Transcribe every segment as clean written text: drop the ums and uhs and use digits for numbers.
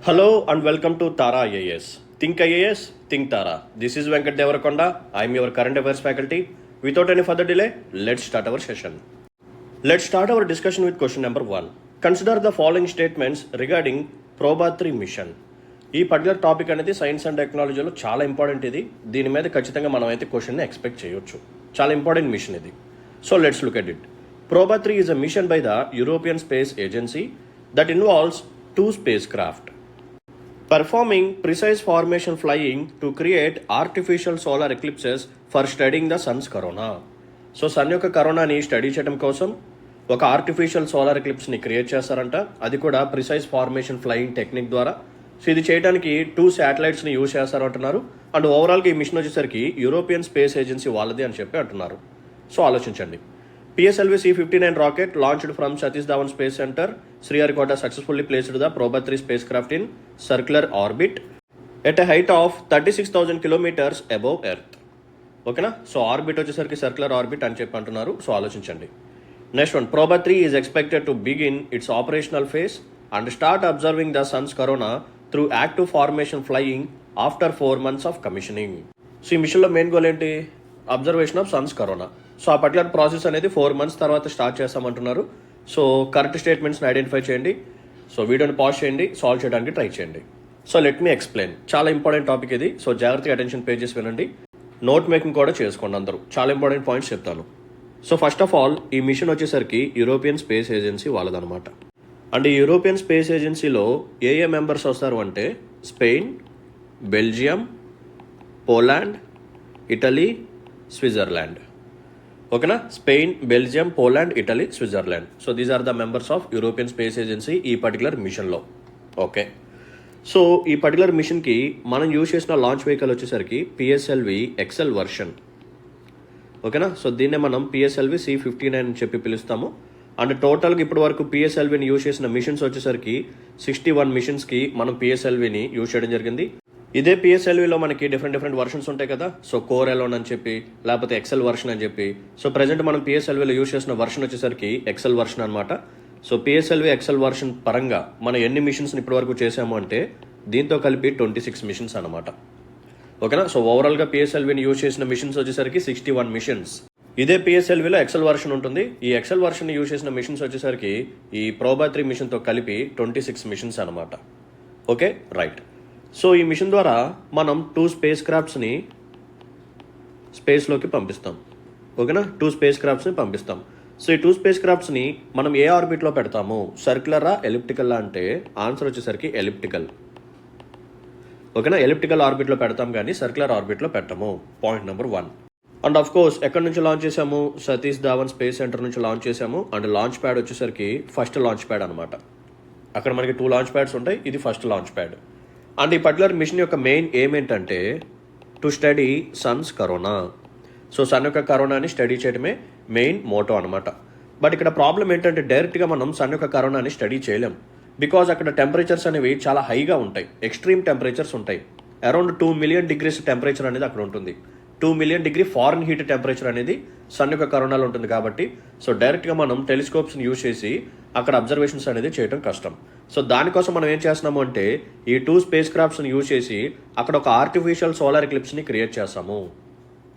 Hello and welcome to Tara IAS. Think IAS, think Tara. This is Venkat Devarakonda. I am your current affairs faculty. Without any further delay, let's start our session. Let's start our discussion with question number 1. Consider the following statements regarding Proba 3 mission. ఈ particular topic అనేది science and టెక్నాలజీలో చాలా important. ఇది దీని మీద ఖచ్చితంగా మనం అయితే క్వశ్చన్ని ఎక్స్పెక్ట్ చేయొచ్చు. చాలా ఇంపార్టెంట్ మిషన్ ఇది. So let's look at it. Proba 3 is a mission by the European Space Agency that involves two spacecraft performing precise formation flying to create artificial solar eclipses for studying the sun's corona. So sun యొక్క కరోనాని study చేయడం కోసం ఒక artificial solar ఎక్లిప్స్ని create చేస్తారంట. అది కూడా precise formation flying technique ద్వారా. So ఇది చేయడానికి 2 శాటిలైట్స్ని యూజ్ చేస్తారంటున్నారు. అండ్ ఓవరాల్గా ఈ మిషన్ వచ్చేసరికి యూరోపియన్ స్పేస్ ఏజెన్సీ వాళ్ళది అని చెప్పి అంటున్నారు. సో ఆలోచించండి. PSLV C-59 rocket launched from Satish Dhawan Space Center, Sriharikota successfully placed the Proba 3 spacecraft in circular orbit at a height of 36,000 kilometers above Earth. ఓకేనా? So orbit వచ్చేసరికి circular orbit అని చెప్పి అంటున్నారు. సో ఆలోచించండి. Next one, Proba 3 is expected to begin its operational phase and start observing the sun's corona through active formation flying after 4 months of commissioning. So ఈ మిషన్లో main goal ఏంటి? Observation of Sons corona. So ఆ particular process అనేది 4 months తర్వాత start చేస్తామంటున్నారు. So correct స్టేట్మెంట్స్ని identify చేయండి. So వీడియోని pause చేయండి, సాల్వ్ చేయడానికి ట్రై చేయండి. So let me explain. చాలా ఇంపార్టెంట్ టాపిక్ ఇది. సో జాగ్రత్తగా అటెన్షన్ పేజెస్ వినండి, నోట్ మేకింగ్ కూడా చేసుకోండి అందరూ. చాలా ఇంపార్టెంట్ పాయింట్స్ చెప్తాను. సో ఫస్ట్ ఆఫ్ ఆల్ ఈ మిషన్ వచ్చేసరికి యూరోపియన్ స్పేస్ ఏజెన్సీ వాళ్ళదనమాట. అండ్ ఈ యూరోపియన్ స్పేస్ ఏజెన్సీలో ఏ మెంబర్స్ వస్తారు అంటే Spain, Belgium, Poland, Italy, Switzerland. ఓకేనా? Spain, Belgium, Poland, Italy, Switzerland. So these are the members of European space agency ఈ particular మిషన్లో. ఓకే, సో ఈ పర్టికులర్ మిషన్కి మనం యూజ్ చేసిన లాంచ్ వెహికల్ వచ్చేసరికి PSLV XL వర్షన్. ఓకేనా? సో దీన్నే మనం PSLV C-59 అని చెప్పి పిలుస్తాము. అండ్ టోటల్గా ఇప్పటి వరకు PSLVని యూజ్ చేసిన మిషన్స్ వచ్చేసరికి 61 మిషన్స్కి మనం PSLVని యూజ్ చేయడం జరిగింది. ఇదే PSLVలో మనకి డిఫరెంట్ వర్షన్స్ ఉంటాయి కదా. సో కోర్ ఎలోన్ అని చెప్పి, లేకపోతే XL వర్షన్ అని చెప్పి. సో ప్రజెంట్ మనం PSLVలో యూజ్ చేసిన వర్షన్ వచ్చేసరికి XL వర్షన్ అనమాట. సో PSLV XL వర్షన్ పరంగా మనం ఎన్ని మిషన్స్ని ఇప్పటివరకు చేసాము అంటే దీంతో కలిపి 26 మిషన్స్ అనమాట. ఓకేనా? సో ఓవరాల్గా PSLVని యూజ్ చేసిన మిషన్స్ వచ్చేసరికి 61 మిషన్స్. ఇదే PSLVలో XL వర్షన్ ఉంటుంది. ఈ XL వర్షన్ యూజ్ చేసిన మిషన్స్ వచ్చేసరికి ఈ Proba 3 మిషన్తో కలిపి 26 మిషన్స్ అనమాట. Okay, right. సో ఈ మిషన్ ద్వారా మనం 2 స్పేస్ క్రాఫ్ట్స్ని స్పేస్లోకి పంపిస్తాం. ఓకేనా? 2 స్పేస్ క్రాఫ్ట్స్ని పంపిస్తాం. సో ఈ 2 స్పేస్ క్రాఫ్ట్స్ని మనం ఏ ఆర్బిట్లో పెడతాము? సర్క్యులరా, ఎలిప్టికల్లా అంటే ఆన్సర్ వచ్చేసరికి ఎలిప్టికల్. ఓకేనా? ఎలిప్టికల్ ఆర్బిట్లో పెడతాం కానీ సర్క్యులర్ ఆర్బిట్లో పెట్టము. Point number 1. And of course ఎక్కడి నుంచి లాంచ్ చేసాము? సతీష్ ధావన్ స్పేస్ సెంటర్ నుంచి లాంచ్ చేసాము. అండ్ లాంచ్ ప్యాడ్ వచ్చేసరికి ఫస్ట్ లాంచ్ ప్యాడ్ అనమాట. అక్కడ మనకి 2 లాంచ్ ప్యాడ్స్ ఉంటాయి, ఇది ఫస్ట్ లాంచ్ ప్యాడ్. అండ్ ఈ పర్టికులర్ మిషన్ యొక్క మెయిన్ ఎయిమ్ ఏంటంటే to study sun's corona. So sun యొక్క కరోనాని స్టడీ చేయడమే మెయిన్ మోటో అనమాట. బట్ ఇక్కడ ప్రాబ్లం ఏంటంటే డైరెక్ట్గా మనం సన్ యొక్క కరోనాని స్టడీ చేయలేం. బికాజ్ అక్కడ టెంపరేచర్స్ అనేవి చాలా హైగా ఉంటాయి, ఎక్స్ట్రీమ్ టెంపరేచర్స్ ఉంటాయి. అరౌండ్ 2 million degrees టెంపరేచర్ అనేది అక్కడ ఉంటుంది. 2 million degree foreign heat temperature అనేది సన్ యొక్క కరోనాలో ఉంటుంది. కాబట్టి సో డైరెక్ట్గా మనం టెలిస్కోప్స్ని యూజ్ చేసి అక్కడ అబ్జర్వేషన్స్ అనేది చేయడం కష్టం. సో దానికోసం మనం ఏం చేస్తున్నాము అంటే ఈ 2 స్పేస్ క్రాఫ్ట్స్ని యూజ్ చేసి అక్కడ ఒక ఆర్టిఫిషియల్ సోలార్ ఎక్లిప్స్ని క్రియేట్ చేస్తాము.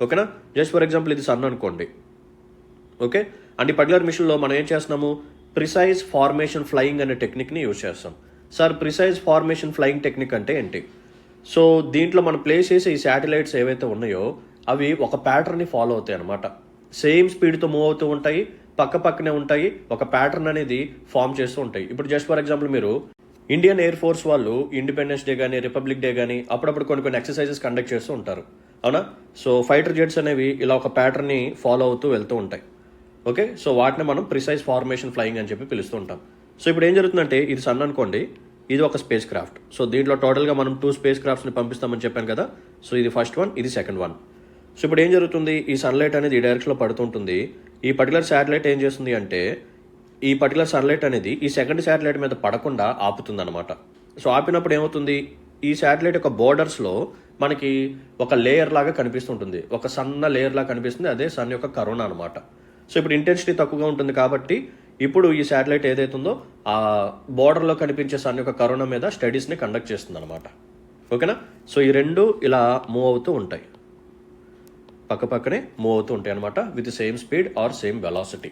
ఓకేనా? జస్ట్ ఫర్ ఎగ్జాంపుల్ ఇది సన్ అనుకోండి. ఓకే, అండ్ ఈ పర్టికులర్ మిషన్లో మనం ఏం చేస్తున్నాము? ప్రిసైజ్ ఫార్మేషన్ ఫ్లయింగ్ అనే టెక్నిక్ని యూజ్ చేస్తాం. Sir precise formation flying technique అంటే ఏంటి? సో దీంట్లో మనం ప్లేస్ చేసే ఈ శాటిలైట్స్ ఏవైతే ఉన్నాయో అవి ఒక ప్యాటర్న్ని ఫాలో అవుతాయి అనమాట. సేమ్ స్పీడ్తో మూవ్ అవుతూ ఉంటాయి, పక్కనే ఉంటాయి, ఒక ప్యాటర్న్ అనేది ఫామ్ చేస్తూ ఉంటాయి. ఇప్పుడు జస్ట్ ఫర్ ఎగ్జాంపుల్ మీరు ఇండియన్ ఎయిర్ ఫోర్స్ వాళ్ళు ఇండిపెండెన్స్ డే కానీ, రిపబ్లిక్ డే కానీ అప్పుడప్పుడు కొన్ని ఎక్సర్సైజెస్ కండక్ట్ చేస్తూ ఉంటారు, అవునా? సో ఫైటర్ జెట్స్ అనేవి ఇలా ఒక ప్యాటర్న్ని ఫాలో అవుతూ వెళ్తూ ఉంటాయి. ఓకే, సో వాటిని మనం ప్రిసైజ్ ఫార్మేషన్ ఫ్లయింగ్ అని చెప్పి పిలుస్తూ ఉంటాం. సో ఇప్పుడు ఏం జరుగుతుందంటే ఇది సన్ అనుకోండి, ఇది ఒక స్పేస్ క్రాఫ్ట్. సో దీంట్లో టోటల్గా మనం 2 స్పేస్ క్రాఫ్ట్స్ని పంపిస్తామని చెప్పాను కదా. సో ఇది ఫస్ట్ వన్, ఇది సెకండ్ వన్. సో ఇప్పుడు ఏం జరుగుతుంది? ఈ సన్లైట్ అనేది ఈ డైరెక్షన్లో పడుతుంటుంది. ఈ పర్టికులర్ శాటిలైట్ ఏం చేస్తుంది అంటే ఈ పర్టికులర్ సన్లైట్ అనేది ఈ సెకండ్ శాటిలైట్ మీద పడకుండా ఆపుతుంది అనమాట. సో ఆపినప్పుడు ఏమవుతుంది? ఈ శాటిలైట్ యొక్క బోర్డర్స్లో మనకి ఒక లేయర్ లాగా కనిపిస్తుంటుంది, ఒక సన్న లేయర్ లాగా కనిపిస్తుంది. అదే సన్ యొక్క కరోనా అనమాట. సో ఇప్పుడు ఇంటెన్సిటీ తక్కువగా ఉంటుంది కాబట్టి ఇప్పుడు ఈ శాటిలైట్ ఏదైతుందో ఆ బోర్డర్లో కనిపించే సన్ యొక్క కరోనా మీద స్టడీస్ని కండక్ట్ చేస్తుంది అనమాట. ఓకేనా? సో ఈ రెండు ఇలా మూవ్ అవుతూ ఉంటాయి, పక్క పక్కనే మూవ్ అవుతూ ఉంటాయి అనమాట, with same speed or same velocity.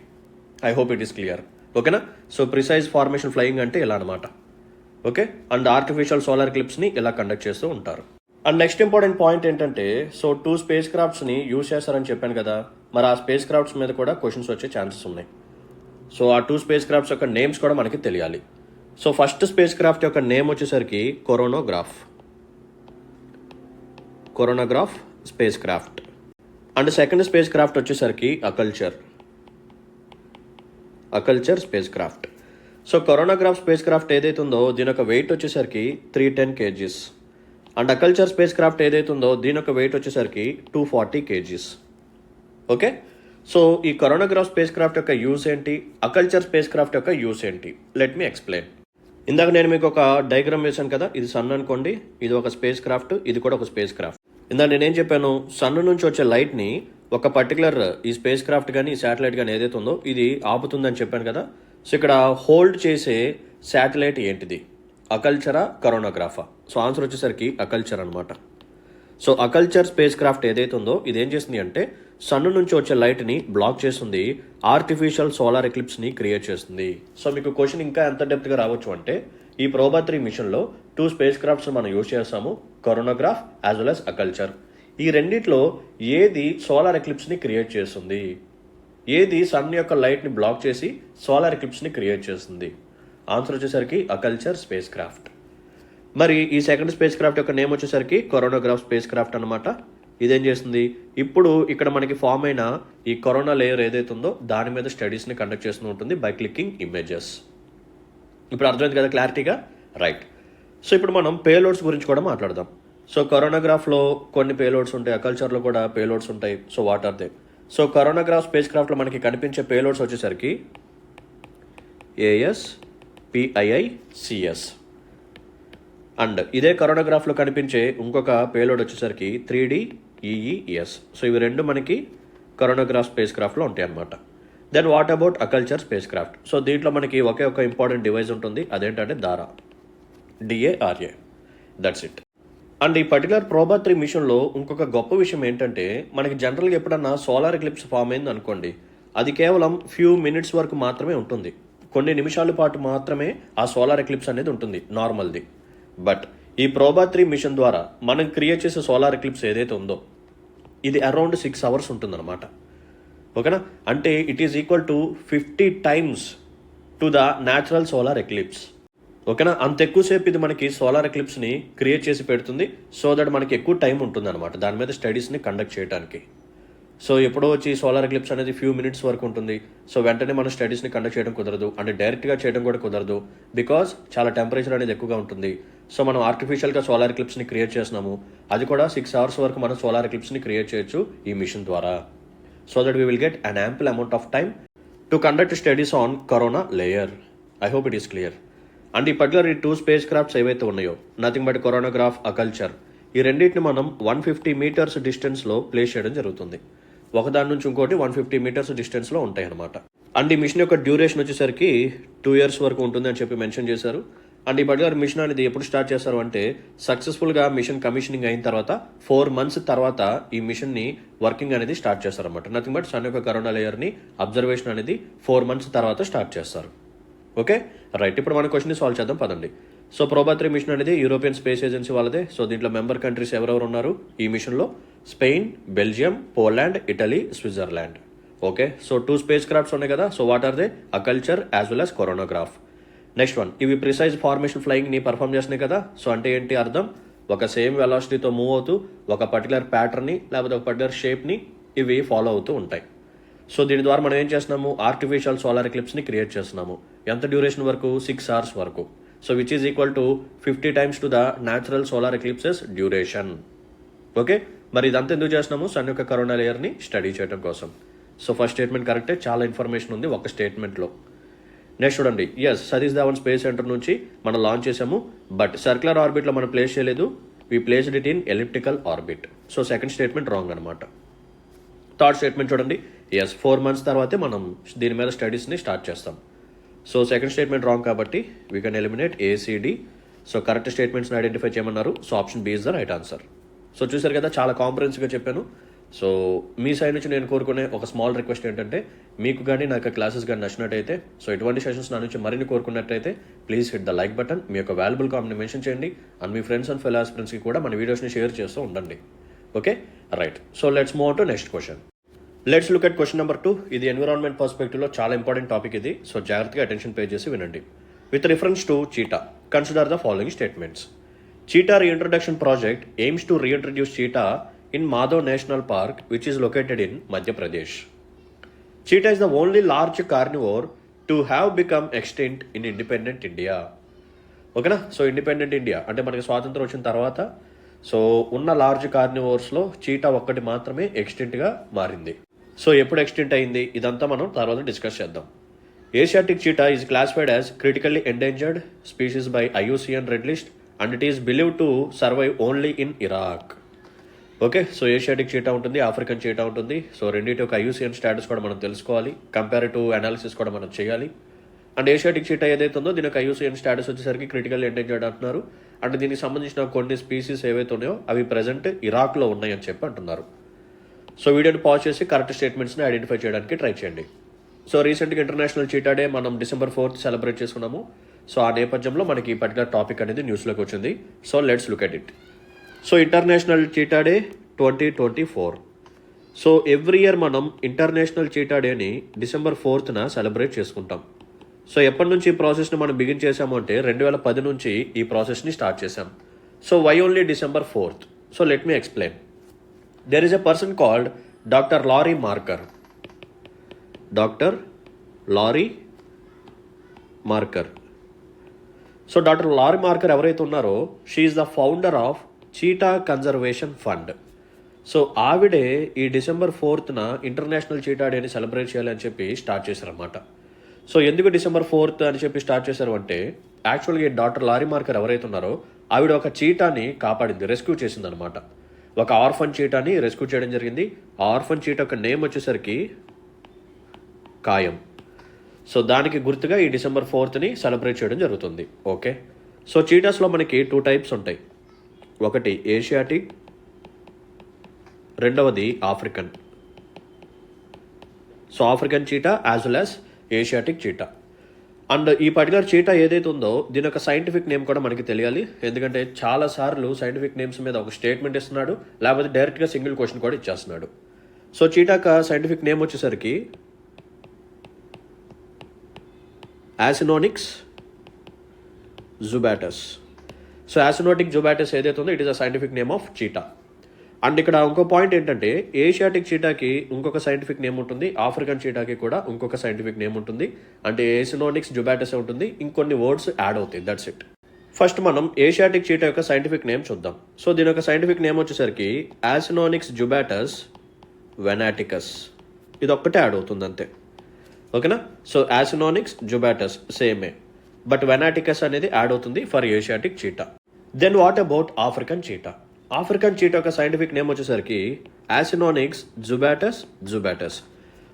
I hope it is clear. ఓకేనా? సో ప్రిసైజ్ ఫార్మేషన్ ఫ్లయింగ్ అంటే ఇలా అనమాట. ఓకే, అండ్ ఆర్టిఫిషియల్ సోలార్ ఎక్లిప్స్ని ఇలా కండక్ట్ చేస్తూ ఉంటారు. అండ్ నెక్స్ట్ ఇంపార్టెంట్ పాయింట్ ఏంటంటే, సో 2 స్పేస్ క్రాఫ్ట్స్ని యూజ్ చేస్తారని చెప్పాను కదా, మరి ఆ స్పేస్ క్రాఫ్ట్స్ మీద కూడా క్వశ్చన్స్ వచ్చే ఛాన్సెస్ ఉన్నాయి. సో ఆ 2 స్పేస్ క్రాఫ్ట్స్ యొక్క నేమ్స్ కూడా మనకి తెలియాలి. సో ఫస్ట్ స్పేస్ క్రాఫ్ట్ యొక్క నేమ్ వచ్చేసరికి coronagraph spacecraft. And second spacecraft వచ్చేసరికి occulter spacecraft. So coronagraph spacecraft ఏదైతే ఉందో దీని యొక్క వెయిట్ వచ్చేసరికి 310 kgs. And occulter spacecraft ఏదైతే ఉందో దీని యొక్క వెయిట్ వచ్చేసరికి 240 kgs. ఓకే, సో ఈ కొరోనోగ్రాఫ్ స్పేస్ క్రాఫ్ట్ యొక్క యూస్ ఏంటి, అకల్చర్ స్పేస్ క్రాఫ్ట్ యొక్క యూస్ ఏంటి, లెట్ మీ ఎక్స్ప్లెయిన్. ఇందాక నేను మీకు ఒక డయాగ్రామ్ వేసాను కదా, ఇది సన్ అనుకోండి, ఇది ఒక స్పేస్ క్రాఫ్ట్, ఇది కూడా ఒక స్పేస్ క్రాఫ్ట్. ఇందాక నేనేం చెప్పాను, సన్ నుంచి వచ్చే లైట్ని ఒక పర్టికులర్ ఈ స్పేస్ క్రాఫ్ట్ కానీ ఈ శాటిలైట్ కానీ ఏదైతే ఉందో ఇది ఆపుతుందని చెప్పాను కదా. సో ఇక్కడ హోల్డ్ చేసే శాటిలైట్ ఏంటిది, అకల్చరా కరోనోగ్రాఫా? సో ఆన్సర్ వచ్చేసరికి అకల్చర్ అనమాట. సో అకల్చర్ స్పేస్ క్రాఫ్ట్ ఏదైతే ఉందో ఇది ఏం చేస్తుంది అంటే సన్ నుంచి వచ్చే లైట్ని బ్లాక్ చేస్తుంది, ఆర్టిఫిషియల్ సోలార్ ఎక్లిప్స్ని క్రియేట్ చేస్తుంది. సో మీకు క్వశ్చన్ ఇంకా ఎంత డెప్త్గా రావచ్చు అంటే, ఈ ప్రోబా 3 మిషన్లో 2 స్పేస్ క్రాఫ్ట్స్ మనం యూజ్ చేస్తాము, కొరోనోగ్రాఫ్ యాజ్ వెల్ as అకల్చర్. ఈ రెండిట్లో ఏది సోలార్ ఎక్లిప్స్ని క్రియేట్ చేస్తుంది, ఏది సన్ యొక్క లైట్ని బ్లాక్ చేసి సోలార్ ఎక్లిప్స్ని క్రియేట్ చేస్తుంది? ఆన్సర్ వచ్చేసరికి అకల్చర్ స్పేస్ క్రాఫ్ట్. మరి ఈ సెకండ్ స్పేస్ క్రాఫ్ట్ యొక్క నేమ్ వచ్చేసరికి కొరోనోగ్రాఫ్ స్పేస్ క్రాఫ్ట్ అనమాట. ఇదేం చేస్తుంది, ఇప్పుడు ఇక్కడ మనకి ఫామ్ అయిన ఈ కరోనా లేయర్ ఏదైతే ఉందో దాని మీద స్టడీస్ని కండక్ట్ చేస్తూ ఉంటుంది బై క్లికింగ్ ఇమేజెస్. ఇప్పుడు అర్థమైంది కదా క్లారిటీగా, రైట్? సో ఇప్పుడు మనం పేలోడ్స్ గురించి కూడా మాట్లాడదాం. సో కొరోనోగ్రాఫ్లో కొన్ని పేలోడ్స్ ఉంటాయి, అకల్చర్లో కూడా పేలోడ్స్ ఉంటాయి. So what are they? So coronagraph స్పేస్ క్రాఫ్ట్లో మనకి కనిపించే పేలోడ్స్ వచ్చేసరికి AS, PII, CS. అండ్ ఇదే కరోనోగ్రాఫ్లో కనిపించే ఇంకొక పేలోడ్ వచ్చేసరికి 3D, EES. సో ఇవి రెండు మనకి కరోనోగ్రాఫ్ స్పేస్ క్రాఫ్ట్లో ఉంటాయి అనమాట. Then what about occulter spacecraft? So దీంట్లో మనకి ఒకే ఒక ఇంపార్టెంట్ డివైస్ ఉంటుంది, అదేంటంటే DARA, DARA. That's it. And ఈ పర్టికులర్ ప్రోబా 3 మిషన్లో ఇంకొక గొప్ప విషయం ఏంటంటే, మనకి జనరల్గా ఎప్పుడన్నా సోలార్ ఎక్లిప్స్ ఫామ్ అయింది అనుకోండి, అది కేవలం ఫ్యూ మినిట్స్ వరకు మాత్రమే ఉంటుంది, కొన్ని నిమిషాల పాటు మాత్రమే ఆ సోలార్ ఎక్లిప్స్ అనేది ఉంటుంది నార్మల్ది. బట్ ఈ ప్రోబా 3 మిషన్ ద్వారా మనం క్రియేట్ చేసే సోలార్ ఎక్లిప్స్ ఏదైతే ఉందో ఇది అరౌండ్ 6 hours ఉంటుందన్నమాట. ఓకేనా? అంటే it is equal to 50 times to the natural solar eclipse. ఓకేనా? అంత ఎక్కువసేపు ఇది మనకి సోలార్ ఎక్లిప్స్ని క్రియేట్ చేసి పెడుతుంది, సో దట్ మనకి ఎక్కువ టైం ఉంటుంది అనమాట దాని మీద స్టడీస్ని కండక్ట్ చేయడానికి. సో ఎప్పుడో వచ్చి సోలార్ ఎక్లిప్స్ అనేది ఫ్యూ మినిట్స్ వరకు ఉంటుంది, సో వెంటనే మనం స్టడీస్ని కండక్ట్ చేయడం కుదరదు, అంటే డైరెక్ట్గా చేయడం కూడా కుదరదు, బికాజ్ చాలా టెంపరేచర్ అనేది ఎక్కువగా ఉంటుంది. సో మనం ఆర్టిఫిషియల్గా సోలార్ ఎక్లిప్స్ని క్రియేట్ చేస్తున్నాము, అది కూడా 6 hours వరకు మనం సోలార్ ఎక్లిప్స్ని క్రియేట్ చేయొచ్చు ఈ మిషన్ ద్వారా, so that we will get an ample amount of time to conduct studies on corona layer. I hope it is clear. And ఈ పర్టికులర్ ఈ 2 స్పేస్ క్రాఫ్ట్స్ ఏవైతే ఉన్నాయో, నథింగ్ బట్ కొరోనోగ్రాఫ్, అకల్చర్, ఈ రెండింటిని మనం 150 meters డిస్టెన్స్లో ప్లేస్ చేయడం జరుగుతుంది. ఒకదాని నుంచి ఇంకోటి 150 meters డిస్టెన్స్లో ఉంటాయి అనమాట. అండ్ ఈ మిషన్ యొక్క డ్యూరేషన్ వచ్చేసరికి 2 years వరకు ఉంటుంది అని చెప్పి మెన్షన్ చేశారు. అండ్ ఈ పర్టికులర్ మిషన్ అనేది ఎప్పుడు స్టార్ట్ చేస్తారు అంటే, సక్సెస్ఫుల్గా మిషన్ కమిషనింగ్ అయిన తర్వాత 4 months తర్వాత ఈ మిషన్ని వర్కింగ్ అనేది స్టార్ట్ చేస్తారు అనమాట. నథింగ్ బట్ సన్ యొక్క కరోనా లేయర్ని అబ్జర్వేషన్ అనేది 4 months తర్వాత స్టార్ట్ చేస్తారు. Okay, right. ఇప్పుడు మన క్వశ్చన్ని సాల్వ్ చేద్దాం పదండి. సో ప్రోబా 3 మిషన్ అనేది యూరోపియన్ స్పేస్ ఏజెన్సీ వాళ్ళదే. సో దీంట్లో మెంబర్ కంట్రీస్ ఎవరెవరు ఉన్నారు ఈ మిషన్లో? Spain, Belgium, Poland, Italy, Switzerland. Okay, so 2 spacecrafts ఉన్నాయి కదా. So what are they? Occulter as well as coronagraph. Next one, ఇవి ప్రిసైజ్ ఫార్మేషన్ ఫ్లయింగ్ని పర్ఫామ్ చేస్తున్నాయి కదా. సో అంటే ఏంటి అర్థం? ఒక సేమ్ వెలాసిటీతో మూవ్ అవుతూ ఒక పర్టికులర్ ప్యాటర్న్ని లేకపోతే ఒక పర్టికులర్ షేప్ని ఇవి ఫాలో అవుతూ ఉంటాయి. సో దీని ద్వారా మనం ఏం చేస్తున్నాము? ఆర్టిఫిషియల్ సోలార్ ఎక్లిప్స్ని క్రియేట్ చేస్తున్నాము. ఎంత డ్యూరేషన్ వరకు? 6 hours వరకు. So which is equal to 50 times to the natural solar eclipses duration. Okay, మరి ఇదంతా ఎందుకు చేస్తున్నాము? సన్ యొక్క కరోనా లేయర్ని స్టడీ చేయడం కోసం. సో ఫస్ట్ స్టేట్మెంట్ కరెక్టే, చాలా ఇన్ఫర్మేషన్ ఉంది ఒక స్టేట్మెంట్లో. నెక్స్ట్ చూడండి, yes, Satish Dhawan space centre నుంచి మనం లాంచ్ చేసాము, బట్ సర్క్యులర్ ఆర్బిట్లో మనం ప్లేస్ చేయలేదు, we placed it in elliptical orbit. So second statement wrong అనమాట. థర్డ్ స్టేట్మెంట్ చూడండి, ఎస్, 4 months తర్వాతే మనం దీని మీద స్టడీస్ని స్టార్ట్ చేస్తాం. సో సెకండ్ స్టేట్మెంట్ రాంగ్ కాబట్టి we can eliminate ACD. So correct స్టేట్మెంట్స్ని ఐడెంటిఫై చేయమన్నారు. So option B is the right answer. సో చూసారు కదా, చాలా కాంప్రహెన్సివ్గా చెప్పాను. సో మీ సైడ్ నుంచి నేను కోరుకునే ఒక స్మాల్ రిక్వెస్ట్ ఏంటంటే, మీకు కానీ నాకు క్లాసెస్ కానీ నచ్చినట్టయితే, సో ఎటువంటి సెషన్స్ నా నుంచి మరిన్ని కోరుకున్నట్టయితే please hit the like button. మీ యొక్క వాల్యుబుల్ కామెంట్ని మెన్షన్ చేయండి అండ్ మీ ఫ్రెండ్స్ అండ్ ఫెలో ఆస్పిరెంట్స్కి కూడా మన వీడియోస్ని షేర్ చేస్తూ ఉండండి. Okay, right. So let's move to next question. Let's look at question number 2. ఇది ఎన్విరాన్మెంట్ పర్స్పెక్టివ్లో చాలా ఇంపార్టెంట్ టాపిక్ ఇది. సో జాగ్రత్తగా అటెన్షన్ పే చేసి వినండి. With reference to cheetah, consider the following statements. Cheetah Reintroduction Project aims to reintroduce cheetah in Madhav National Park, which is located in Madhya Pradesh. Cheetah is the only large carnivore to have become extinct in independent India. ఓకేనా? So independent India అంటే మనకి స్వాతంత్రం వచ్చిన తర్వాత so ఉన్న large కార్నివోర్స్లో చీటా ఒక్కటి మాత్రమే ఎక్స్టింక్ట్గా మారింది. సో ఎప్పుడు ఎక్స్టింక్ట్ అయింది ఇదంతా మనం తర్వాత డిస్కస్ చేద్దాం. Asiatic చీటా is classified as critically endangered species by IUCN red list and it is believed to survive only in Iraq. Okay, so Asiatic చీటా ఉంటుంది, ఆఫ్రికన్ చీటా ఉంటుంది. సో రెండింటి యొక్క IUCN స్టేటస్ కూడా మనం తెలుసుకోవాలి, కంపారిటివ్ అనాలిసిస్ కూడా మనం చేయాలి. అండ్ ఏషియాటిక్ చీటా ఏదైతే ఉందో దీని యొక్క IUCN స్టేటస్ వచ్చేసరికి క్రిటికల్ ఎండేంజర్డ్ అంటున్నారు. అండ్ దీనికి సంబంధించిన కొన్ని స్పీసీస్ ఏవైతే ఉన్నాయో అవి ప్రజెంట్ ఇరాక్లో ఉన్నాయని చెప్పి అంటున్నారు. సో వీడియోని పాజ్ చేసి కరెక్ట్ స్టేట్మెంట్స్ని ఐడెంటిఫై చేయడానికి ట్రై చేయండి. సో రీసెంట్గా ఇంటర్నేషనల్ చీటా డే మనం December 4th సెలబ్రేట్ చేసుకున్నాము. సో ఆ నేపథ్యంలో మనకి ఈ పర్టికులర్ టాపిక్ అనేది న్యూస్లోకి వచ్చింది. So let's look at it. So international చీటా day 2024. So every year మనం ఇంటర్నేషనల్ చీటా డేని December 4th సెలబ్రేట్ చేసుకుంటాం. సో ఎప్పటి నుంచి ఈ ప్రాసెస్ని మనం బిగిన్ చేసాము అంటే 2010 నుంచి ఈ ప్రాసెస్ని స్టార్ట్ చేసాం. So why only December 4th? So let me explain. There is a person called doctor Laurie Marker. Doctor Laurie Marker. So doctor Laurie Marker ఎవరైతే ఉన్నారో she is the founder of cheetah conservation fund. So ఆవిడే ఈ December 4th international చీటా డేని celebrate చేయాలి అని చెప్పి start చేశారనమాట. So ఎందుకు December 4th అని చెప్పి స్టార్ట్ చేశారు అంటే, యాక్చువల్గా ఈ డాక్టర్ లారీ మార్కర్ ఎవరైతే ఉన్నారో ఆవిడ ఒక చీటాని కాపాడింది, రెస్క్యూ చేసింది అనమాట. ఒక ఆర్ఫన్ చీటాని రెస్క్యూ చేయడం జరిగింది. ఆ ఆర్ఫన్ చీటా యొక్క నేమ్ వచ్చేసరికి కాయం. సో దానికి గుర్తుగా ఈ December 4th సెలబ్రేట్ చేయడం జరుగుతుంది. ఓకే, సో చీటాస్లో మనకి 2 టైప్స్ ఉంటాయి. ఒకటి ఏషియాటిక్, రెండవది African. So African చీటా as well as Asiatic చీటా. And ఈ పర్టికులర్ చీటా ఏదైతే ఉందో దీని యొక్క సైంటిఫిక్ నేమ్ కూడా మనకి తెలియాలి. ఎందుకంటే చాలాసార్లు సైంటిఫిక్ నేమ్స్ మీద ఒక స్టేట్మెంట్ ఇస్తున్నాడు, లేకపోతే డైరెక్ట్గా సింగిల్ క్వశ్చన్ కూడా ఇచ్చేస్తున్నాడు. సో చీటాక సైంటిఫిక్ నేమ్ వచ్చేసరికి యాసినోనిక్స్ జుబాటస్. సో యాసినోటిక్ జుబాటస్ ఏదైతే ఉందో it is a scientific name of చీటా. And ఇక్కడ ఇంకో పాయింట్ ఏంటంటే ఏషియాటిక్ చీటాకి ఇంకొక సైంటిఫిక్ నేమ్ ఉంటుంది, ఆఫ్రికన్ చీటాకి కూడా ఇంకొక సైంటిఫిక్ నేమ్ ఉంటుంది. అంటే యాసినోనిక్స్ జుబాటస్ ఉంటుంది, ఇంకొన్ని వర్డ్స్ యాడ్ అవుతాయి, దట్స్ ఇట్. ఫస్ట్ మనం ఏషియాటిక్ చీటా యొక్క సైంటిఫిక్ నేమ్ చూద్దాం. సో దీని యొక్క సైంటిఫిక్ నేమ్ వచ్చేసరికి యాసినోనిక్స్ జుబాటస్ వెనాటికస్. ఇది ఒక్కటే యాడ్ అవుతుంది అంతే. ఓకేనా? సో యాసినోనిక్స్ జుబాటస్ సేమే, బట్ వెనాటికస్ అనేది యాడ్ అవుతుంది for Asiatic cheetah. Then what about African cheetah? African cheetah యొక్క సైంటిఫిక్ నేమ్ వచ్చేసరికి Acinonyx jubatus jubatus.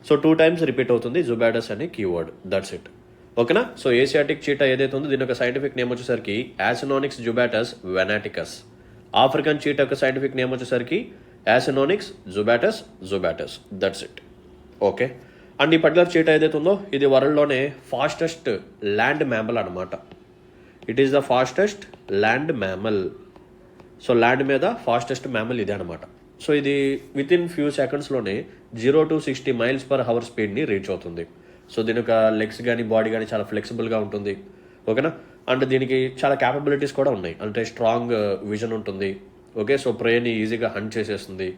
So 2 times repeat అవుతుంది జుబాటస్ అనే కీవర్డ్, దట్స్ ఇట్. ఓకేనా? సో ఏషియాటిక్ చీటా ఏదైతే ఉందో దీని యొక్క సైంటిఫిక్ నేమ్ వచ్చేసరికి యాసినోనిక్స్ జుబాటస్ వెనాటికస్. ఆఫ్రికన్ చీటా యొక్క సైంటిఫిక్ నేమ్ వచ్చేసరికి Acinonyx jubatus jubatus, that's it. Okay, and ఈ పర్టికులర్ చీటా ఏదైతే ఉందో ఇది వరల్డ్లోనే ఫాస్టెస్ట్ ల్యాండ్ మ్యామల్ అనమాట. It is the fastest land mammal. So land మీద ఫాస్టెస్ట్ మ్యామల్ ఇదే అనమాట. సో ఇది విత్ ఇన్ ఫ్యూ సెకండ్స్లోనే 0 to 60 miles/hour స్పీడ్ని రీచ్ అవుతుంది. సో దీని యొక్క లెగ్స్ కానీ బాడీ కానీ చాలా ఫ్లెక్సిబుల్గా ఉంటుంది. ఓకేనా? అండ్ దీనికి చాలా క్యాపబిలిటీస్ కూడా ఉన్నాయి. అంటే స్ట్రాంగ్ విజన్ ఉంటుంది. ఓకే, సో ప్రేని ఈజీగా హంట్ చేసేస్తుంది.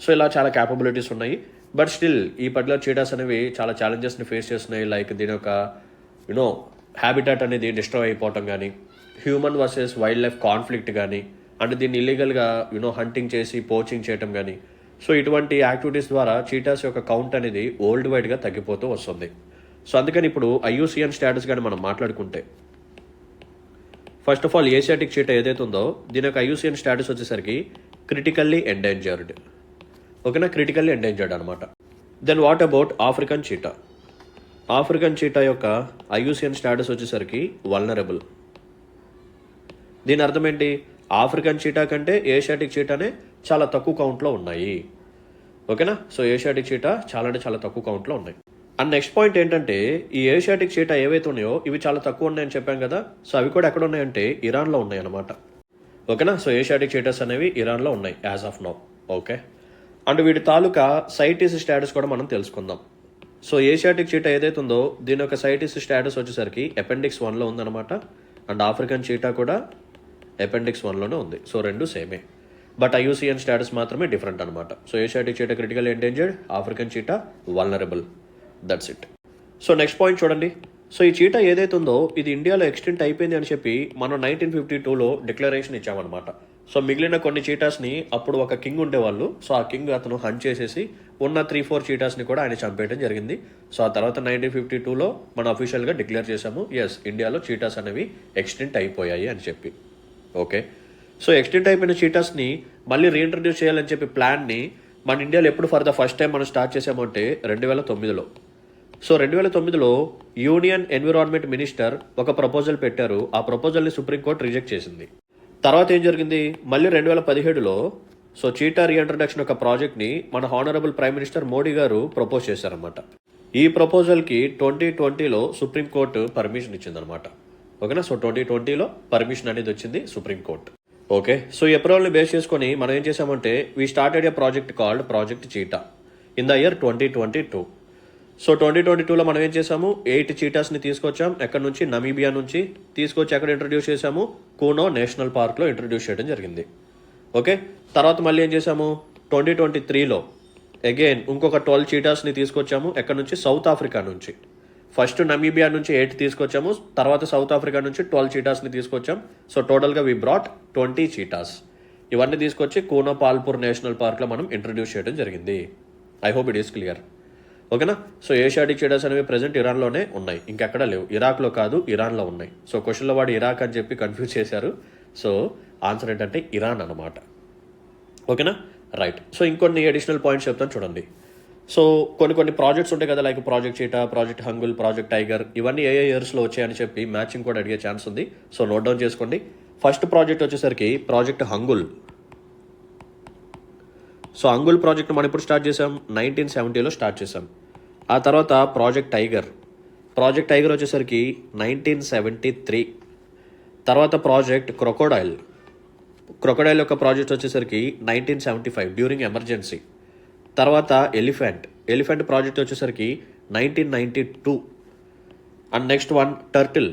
సో ఇలా చాలా క్యాపబిలిటీస్ ఉన్నాయి. బట్ స్టిల్ ఈ పర్టికులర్ చీటాస్ అనేవి చాలా ఛాలెంజెస్ని ఫేస్ చేస్తున్నాయి. లైక్ దీని యొక్క హ్యాబిటాట్ అనేది డిస్ట్రాయ్ అయిపోవటం కానీ, human versus wild life conflict కానీ, అంటే దీన్ని ఇల్లీగల్గా హంటింగ్ చేసి పోచింగ్ చేయటం కానీ. సో ఇటువంటి యాక్టివిటీస్ ద్వారా చీటాస్ యొక్క కౌంట్ అనేది వరల్డ్ వైడ్గా తగ్గిపోతూ వస్తుంది. సో అందుకని ఇప్పుడు IUCN స్టేటస్ కానీ మనం మాట్లాడుకుంటే, first of all Asiatic cheetah ఏదైతే ఉందో దీని యొక్క IUCN స్టేటస్ వచ్చేసరికి క్రిటికల్లీ ఎండేంజర్డ్. ఓకేనా? క్రిటికల్లీ ఎండేంజర్డ్ అనమాట. Then what about African cheetah? African cheetah యొక్క ఐయుసిఎన్ స్టేటస్ వచ్చేసరికి వల్నరబుల్. దీని అర్థం ఏంటి? ఆఫ్రికన్ చీటా కంటే ఏషియాటిక్ చీటానే చాలా తక్కువ కౌంట్లో ఉన్నాయి. ఓకేనా? సో ఏషియాటిక్ చీటా చాలా అంటే చాలా తక్కువ కౌంట్లో ఉన్నాయి. అండ్ నెక్స్ట్ పాయింట్ ఏంటంటే, ఈ ఏషియాటిక్ చీటా ఏవైతే ఉన్నాయో ఇవి చాలా తక్కువ ఉన్నాయని చెప్పాం కదా. సో అవి కూడా ఎక్కడ ఉన్నాయంటే ఇరాన్లో ఉన్నాయి అన్నమాట. ఓకేనా? సో ఏషియాటిక్ చీటాస్ అనేవి ఇరాన్లో ఉన్నాయి as of now. Okay. And వీటి తాలూకా సైటిస్ స్టేటస్ కూడా మనం తెలుసుకుందాం. సో ఏషియాటిక్ చీటా ఏదైతే ఉందో దీని యొక్క సైటిస్ స్టేటస్ వచ్చేసరికి అపెండిక్స్ 1లో ఉందన్నమాట. అండ్ ఆఫ్రికన్ చీటా కూడా అపెండిక్స్ 1లోనే ఉంది. సో రెండు సేమే, బట్ ఐయుసిఎన్ స్టేటస్ మాత్రమే డిఫరెంట్ అనమాట. So Asiatic చీటా critical endangered, African చీటా vulnerable. That's it. So next point చూడండి. సో ఈ చీటా ఏదైతే ఉందో ఇది ఇండియాలో ఎక్స్టెంట్ అయిపోయింది అని చెప్పి మనం 1952లో డిక్లరేషన్ ఇచ్చామన్నమాట. సో మిగిలిన కొన్ని చీటాస్ని అప్పుడు ఒక కింగ్ ఉండేవాళ్ళు. సో ఆ కింగ్ అతను హంట్ చేసేసి ఉన్న 3-4 చీటాస్ని కూడా ఆయన చంపేయడం జరిగింది. సో ఆ తర్వాత 1952లో మనం అఫీషియల్గా డిక్లేర్ చేశాము, ఎస్ ఇండియాలో చీటాస్ అనేవి ఎక్స్టెంట్ అయిపోయాయి అని చెప్పి. ఓకే. సో ఎక్స్టెంట్ అయిపోయిన చీటాస్ని మళ్ళీ రీఇంట్రడ్యూస్ చేయాలని చెప్పి ప్లాన్ని మన ఇండియాలో ఎప్పుడు ఫర్ ద ఫస్ట్ టైం మనం స్టార్ట్ చేసామంటే 2009లో. సో 2009లో యూనియన్ ఎన్విరాన్మెంట్ మినిస్టర్ ఒక ప్రపోజల్ పెట్టారు. ఆ ప్రపోజల్ని సుప్రీంకోర్టు రిజెక్ట్ చేసింది. తర్వాత ఏం జరిగింది, మళ్ళీ 2017లో సో చీటా రీఇంట్రడక్షన్ ఒక ప్రాజెక్ట్ని మన హానరబుల్ ప్రైమ్ మినిస్టర్ మోడీ గారు ప్రపోజ్ చేశారనమాట. ఈ ప్రపోజల్కి 2020లో సుప్రీంకోర్టు పర్మిషన్ ఇచ్చిందనమాట. ఓకేనా? సో 2020లో పర్మిషన్ అనేది వచ్చింది సుప్రీంకోర్టు. ఓకే. సో ఈ అప్రూవల్ని బేస్ చేసుకొని మనం ఏం చేసామంటే we started a project called project cheetah in the year 2022. So 2022లో మనం ఏం చేసాము, 8 చీటాస్ని తీసుకొచ్చాం. ఎక్కడి నుంచి? నమీబియా నుంచి తీసుకొచ్చి ఎక్కడ ఇంట్రడ్యూస్ చేసాము? కూనో నేషనల్ పార్క్లో ఇంట్రడ్యూస్ చేయడం జరిగింది. ఓకే. తర్వాత మళ్ళీ ఏం చేసాము, 2023లో అగైన్ ఇంకొక 12 చీటాస్ని తీసుకొచ్చాము. ఎక్కడి నుంచి? సౌత్ ఆఫ్రికా నుంచి. ఫస్ట్ నమీబియా నుంచి 8 తీసుకొచ్చాము, తర్వాత సౌత్ ఆఫ్రికా నుంచి 12 చీటాస్ని తీసుకొచ్చాం. సో టోటల్గా వి బ్రాట్ 20 చీటాస్. ఇవన్నీ తీసుకొచ్చి కూనో పాల్పూర్ నేషనల్ పార్క్లో మనం ఇంట్రడ్యూస్ చేయడం జరిగింది. I hope it is clear. ఓకేనా? సో ఏషియాటిక్ చీటాస్ అనేవి ప్రెజెంట్ ఇరాన్లోనే ఉన్నాయి, ఇంకెక్కడ లేవు. ఇరాక్లో కాదు, ఇరాన్లో ఉన్నాయి. సో క్వశ్చన్లో వాడు ఇరాక్ అని చెప్పి కన్ఫ్యూజ్ చేశారు. సో ఆన్సర్ ఏంటంటే ఇరాన్ అనమాట. ఓకేనా? రైట్. సో ఇంకొన్ని అడిషనల్ పాయింట్స్ చెప్తాను చూడండి. సో కొన్ని ప్రాజెక్ట్స్ ఉంటాయి కదా, like project cheetah, project Hangul, project tiger, ఇవన్నీ ఏ ఇయర్స్లో వచ్చాయని చెప్పి మ్యాచింగ్ కూడా అడిగే ఛాన్స్ ఉంది. సో నోట్ డౌన్ చేసుకోండి. ఫస్ట్ ప్రాజెక్ట్ వచ్చేసరికి project hangul. So hangul project మనం ఇప్పుడు స్టార్ట్ చేసాం, 1970లో స్టార్ట్ చేసాం. ఆ తర్వాత ప్రాజెక్ట్ టైగర్. ప్రాజెక్ట్ టైగర్ వచ్చేసరికి 1973. తర్వాత ప్రాజెక్ట్ క్రొకోడైల్. క్రొకోడైల్ యొక్క ప్రాజెక్ట్ వచ్చేసరికి 1975 డ్యూరింగ్ ఎమర్జెన్సీ. తర్వాత ఎలిఫెంట్ ప్రాజెక్ట్ వచ్చేసరికి 1992. And next one turtle.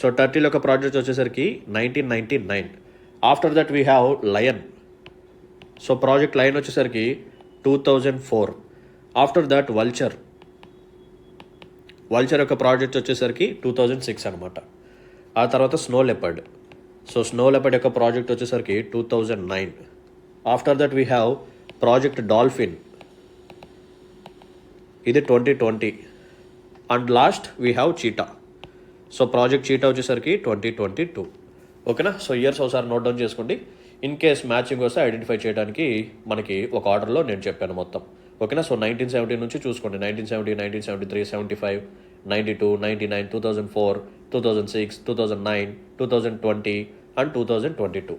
So turtle యొక్క ప్రాజెక్ట్ వచ్చేసరికి 1999. After that we have lion. So project lion వచ్చేసరికి 2004. ఆఫ్టర్ దట్ వల్చర్ యొక్క ప్రాజెక్ట్ వచ్చేసరికి 2006 అనమాట. ఆ తర్వాత snow leopard. So snow leopard యొక్క ప్రాజెక్ట్ వచ్చేసరికి 2009. After that we have project dolphin, ఇది 2020. And last we have చీటా. So project చీటా వచ్చేసరికి 2022. ఓకేనా? సో ఇయర్స్ ఒకసారి నోట్ డౌన్ చేసుకోండి. ఇన్ కేస్ మ్యాచింగ్ వస్తే ఐడెంటిఫై చేయడానికి మనకి ఒక ఆర్డర్లో నేను చెప్పాను మొత్తం. ఓకేనా? సో 1970 నుంచి చూసుకోండి, 1970, 1973, 75, 92, 99, 2004, 2006, 2009, 2020 and 2022.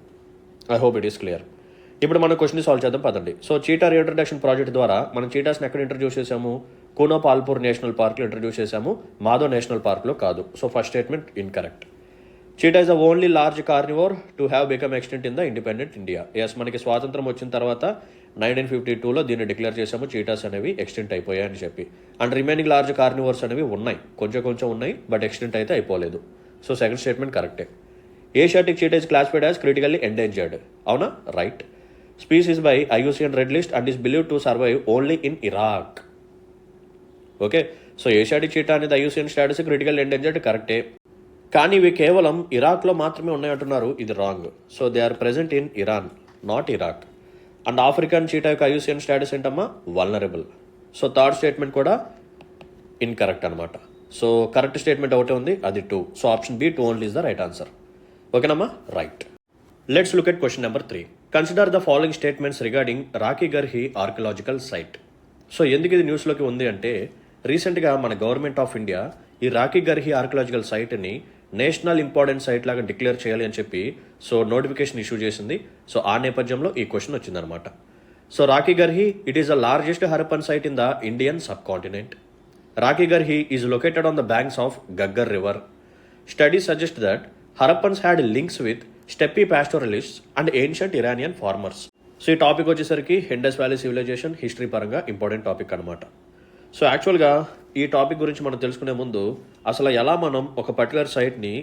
I hope it is clear. ఇప్పుడు మనం క్వశ్చన్ సాల్వ్ చేద్దాం పదండి. సో చీటా రీఇంట్రడక్షన్ ప్రాజెక్ట్ ద్వారా మనం చీటాస్ని ఎక్కడ ఇంట్రడ్యూస్ చేసాము? కూనో పాల్పూర్ నేషనల్ పార్క్లో ఇంట్రడ్యూస్ చేసాము, మాధవ్ నేషనల్ పార్క్లో కాదు. So first statement incorrect. Cheetah is the only large carnivore to have become extant in the independent India. Yes, మనకి స్వాతంత్రం వచ్చిన తర్వాత 1952లో దీన్ని డిక్లేర్ చేసాము, చీటాస్ అనేవి ఎక్స్టెంట్ అయిపోయాయి అని చెప్పి. అండ్ రిమైనింగ్ లార్జ్ కార్నివర్స్ అనేవి ఉన్నాయి, కొంచెం ఉన్నాయి, బట్ ఎక్స్టెంట్ అయితే అయిపోలేదు. సో సెకండ్ స్టేట్మెంట్ కరెక్టే. Asiatic cheetah is classified as critically endangered. అవునా? Right. Species by IUCN red list and is believe to survive only in Iraq. Okay. So Asiatic cheetah అనేది IUCN status critical endangered కరెక్టే, కానీ ఇవి కేవలం ఇరాక్లో మాత్రమే ఉన్నాయంటున్నారు. ఇది wrong. So they are present in Iran, not Iraq. And African cheetah యొక్క IUCN status ఏంటమ్మా? వల్నరబుల్. సో థర్డ్ స్టేట్మెంట్ కూడా ఇన్కరెక్ట్ అనమాట. సో కరెక్ట్ స్టేట్మెంట్ ఒకటే ఉంది, అది 2. So option B 2 only is the right answer. ఓకేనమ్మా? Right. Let's look at question number 3. Consider the following statements regarding Rakhi Garhi archaeological site. So ఎందుకు ఇది న్యూస్లోకి ఉంది అంటే రీసెంట్గా మన గవర్నమెంట్ ఆఫ్ ఇండియా ఈ రాఖీ గర్హి ఆర్కియలాజికల్ సైట్ని నేషనల్ ఇంపార్టెంట్ సైట్ లాగా డిక్లేర్ చేయాలి అని చెప్పి నోటిఫికేషన్ ఇష్యూ చేసింది. ఆ నేపథ్యంలో ఈ క్వశ్చన్ వచ్చిందనమాట. Rakhi Garhi, it is the largest Harappan site in the Indian subcontinent. Rakhi Garhi is located on the banks of Gaggar River. Studies suggest that Harappans had links with steppe pastoralists and ancient Iranian farmers. ఈ topic వచ్చేసరికి Indus valley civilisation history పరంగా important topic అనమాట. యాక్చువల్గా ఈ topic గురించి మనం తెలుసుకునే ముందు అసలు ఎలా మనం ఒక పర్టికులర్ సైట్ని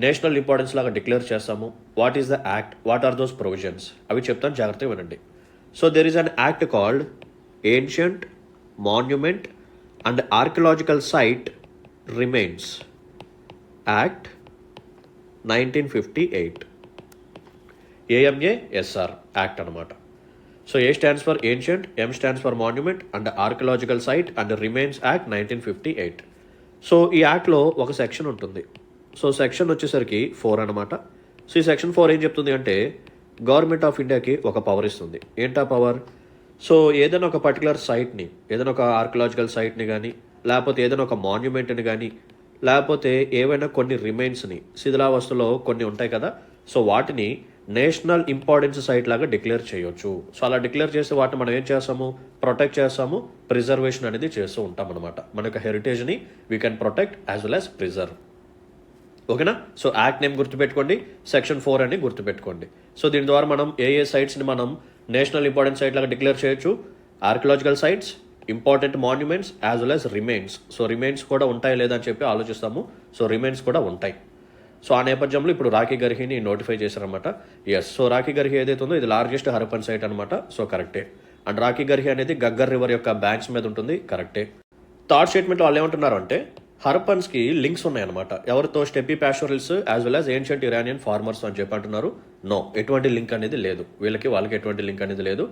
నేషనల్ ఇంపార్టెన్స్ లాగా డిక్లేర్ చేస్తాము, what is the act, what are those provisions, అవి చెప్తాను, జాగ్రత్తగా వినండి. There is an act called ancient monument and archaeological site remains Act 1958. AMASR Act అనమాట. A stands for ancient, M stands for monument and archaeological site and remains Act 1958. ఈ యాక్ట్లో ఒక section ఉంటుంది. Section వచ్చేసరికి 4 అనమాట. ఈ సెక్షన్ 4 ఏం చెప్తుంది అంటే గవర్నమెంట్ ఆఫ్ ఇండియాకి ఒక పవర్ ఇస్తుంది. ఏంటా పవర్? ఏదైనా ఒక పర్టికులర్ సైట్ని, ఏదైనా ఒక ఆర్కియలాజికల్ సైట్ని కానీ, లేకపోతే ఏదైనా ఒక మాన్యుమెంట్ని కానీ, లేకపోతే ఏవైనా కొన్ని రిమైన్స్ని, శిథిలావస్థలో కొన్ని ఉంటాయి కదా, వాటిని నేషనల్ ఇంపార్టెన్స్ సైట్ లాగా డిక్లేర్ చేయొచ్చు. అలా డిక్లేర్ చేస్తే వాటిని మనం ఏం చేస్తాము, ప్రొటెక్ట్ చేస్తాము, ప్రిజర్వేషన్ అనేది చేస్తూ ఉంటాం అనమాట. మన యొక్క హెరిటేజ్ని we can protect as well as preserve. ఓకేనా? యాక్ట్ నేమ్ గుర్తుపెట్టుకోండి, సెక్షన్ 4 అని గుర్తుపెట్టుకోండి. దీని ద్వారా మనం ఏ సైట్స్ని మనం నేషనల్ ఇంపార్టెంట్ సైట్ లాగా డిక్లేర్ చేయొచ్చు, archaeological sites, important monuments as well as remains. Remains కూడా ఉంటాయి లేదా అని చెప్పి ఆలోచిస్తాము. రిమైన్స్ కూడా ఉంటాయి. ఆ నేపథ్యంలో ఇప్పుడు రాఖీ గర్హిని నోటిఫై చేశారనమాట. రాఖీ గర్హి ఏదైతే ఉందో ఇది లార్జెస్ట్ హరప్పన్ సైట్ అనమాట. కరెక్టే. అండ్ రాఖీ గర్హి అనేది గగ్గర్ రివర్ యొక్క బ్యాంక్స్ మీద ఉంటుంది. కరెక్టే. థర్డ్ స్టేట్మెంట్లో వాళ్ళు ఏమంటున్నారు అంటే హరప్పన్స్కి లింక్స్ ఉన్నాయన్నమాట. ఎవరితో? Steppe pastorals as well as ancient Iranian farmers అని చెప్పి అంటున్నారు. నో, ఎటువంటి లింక్ అనేది లేదు. వాళ్ళకి ఎటువంటి లింక్ అనేది లేదు.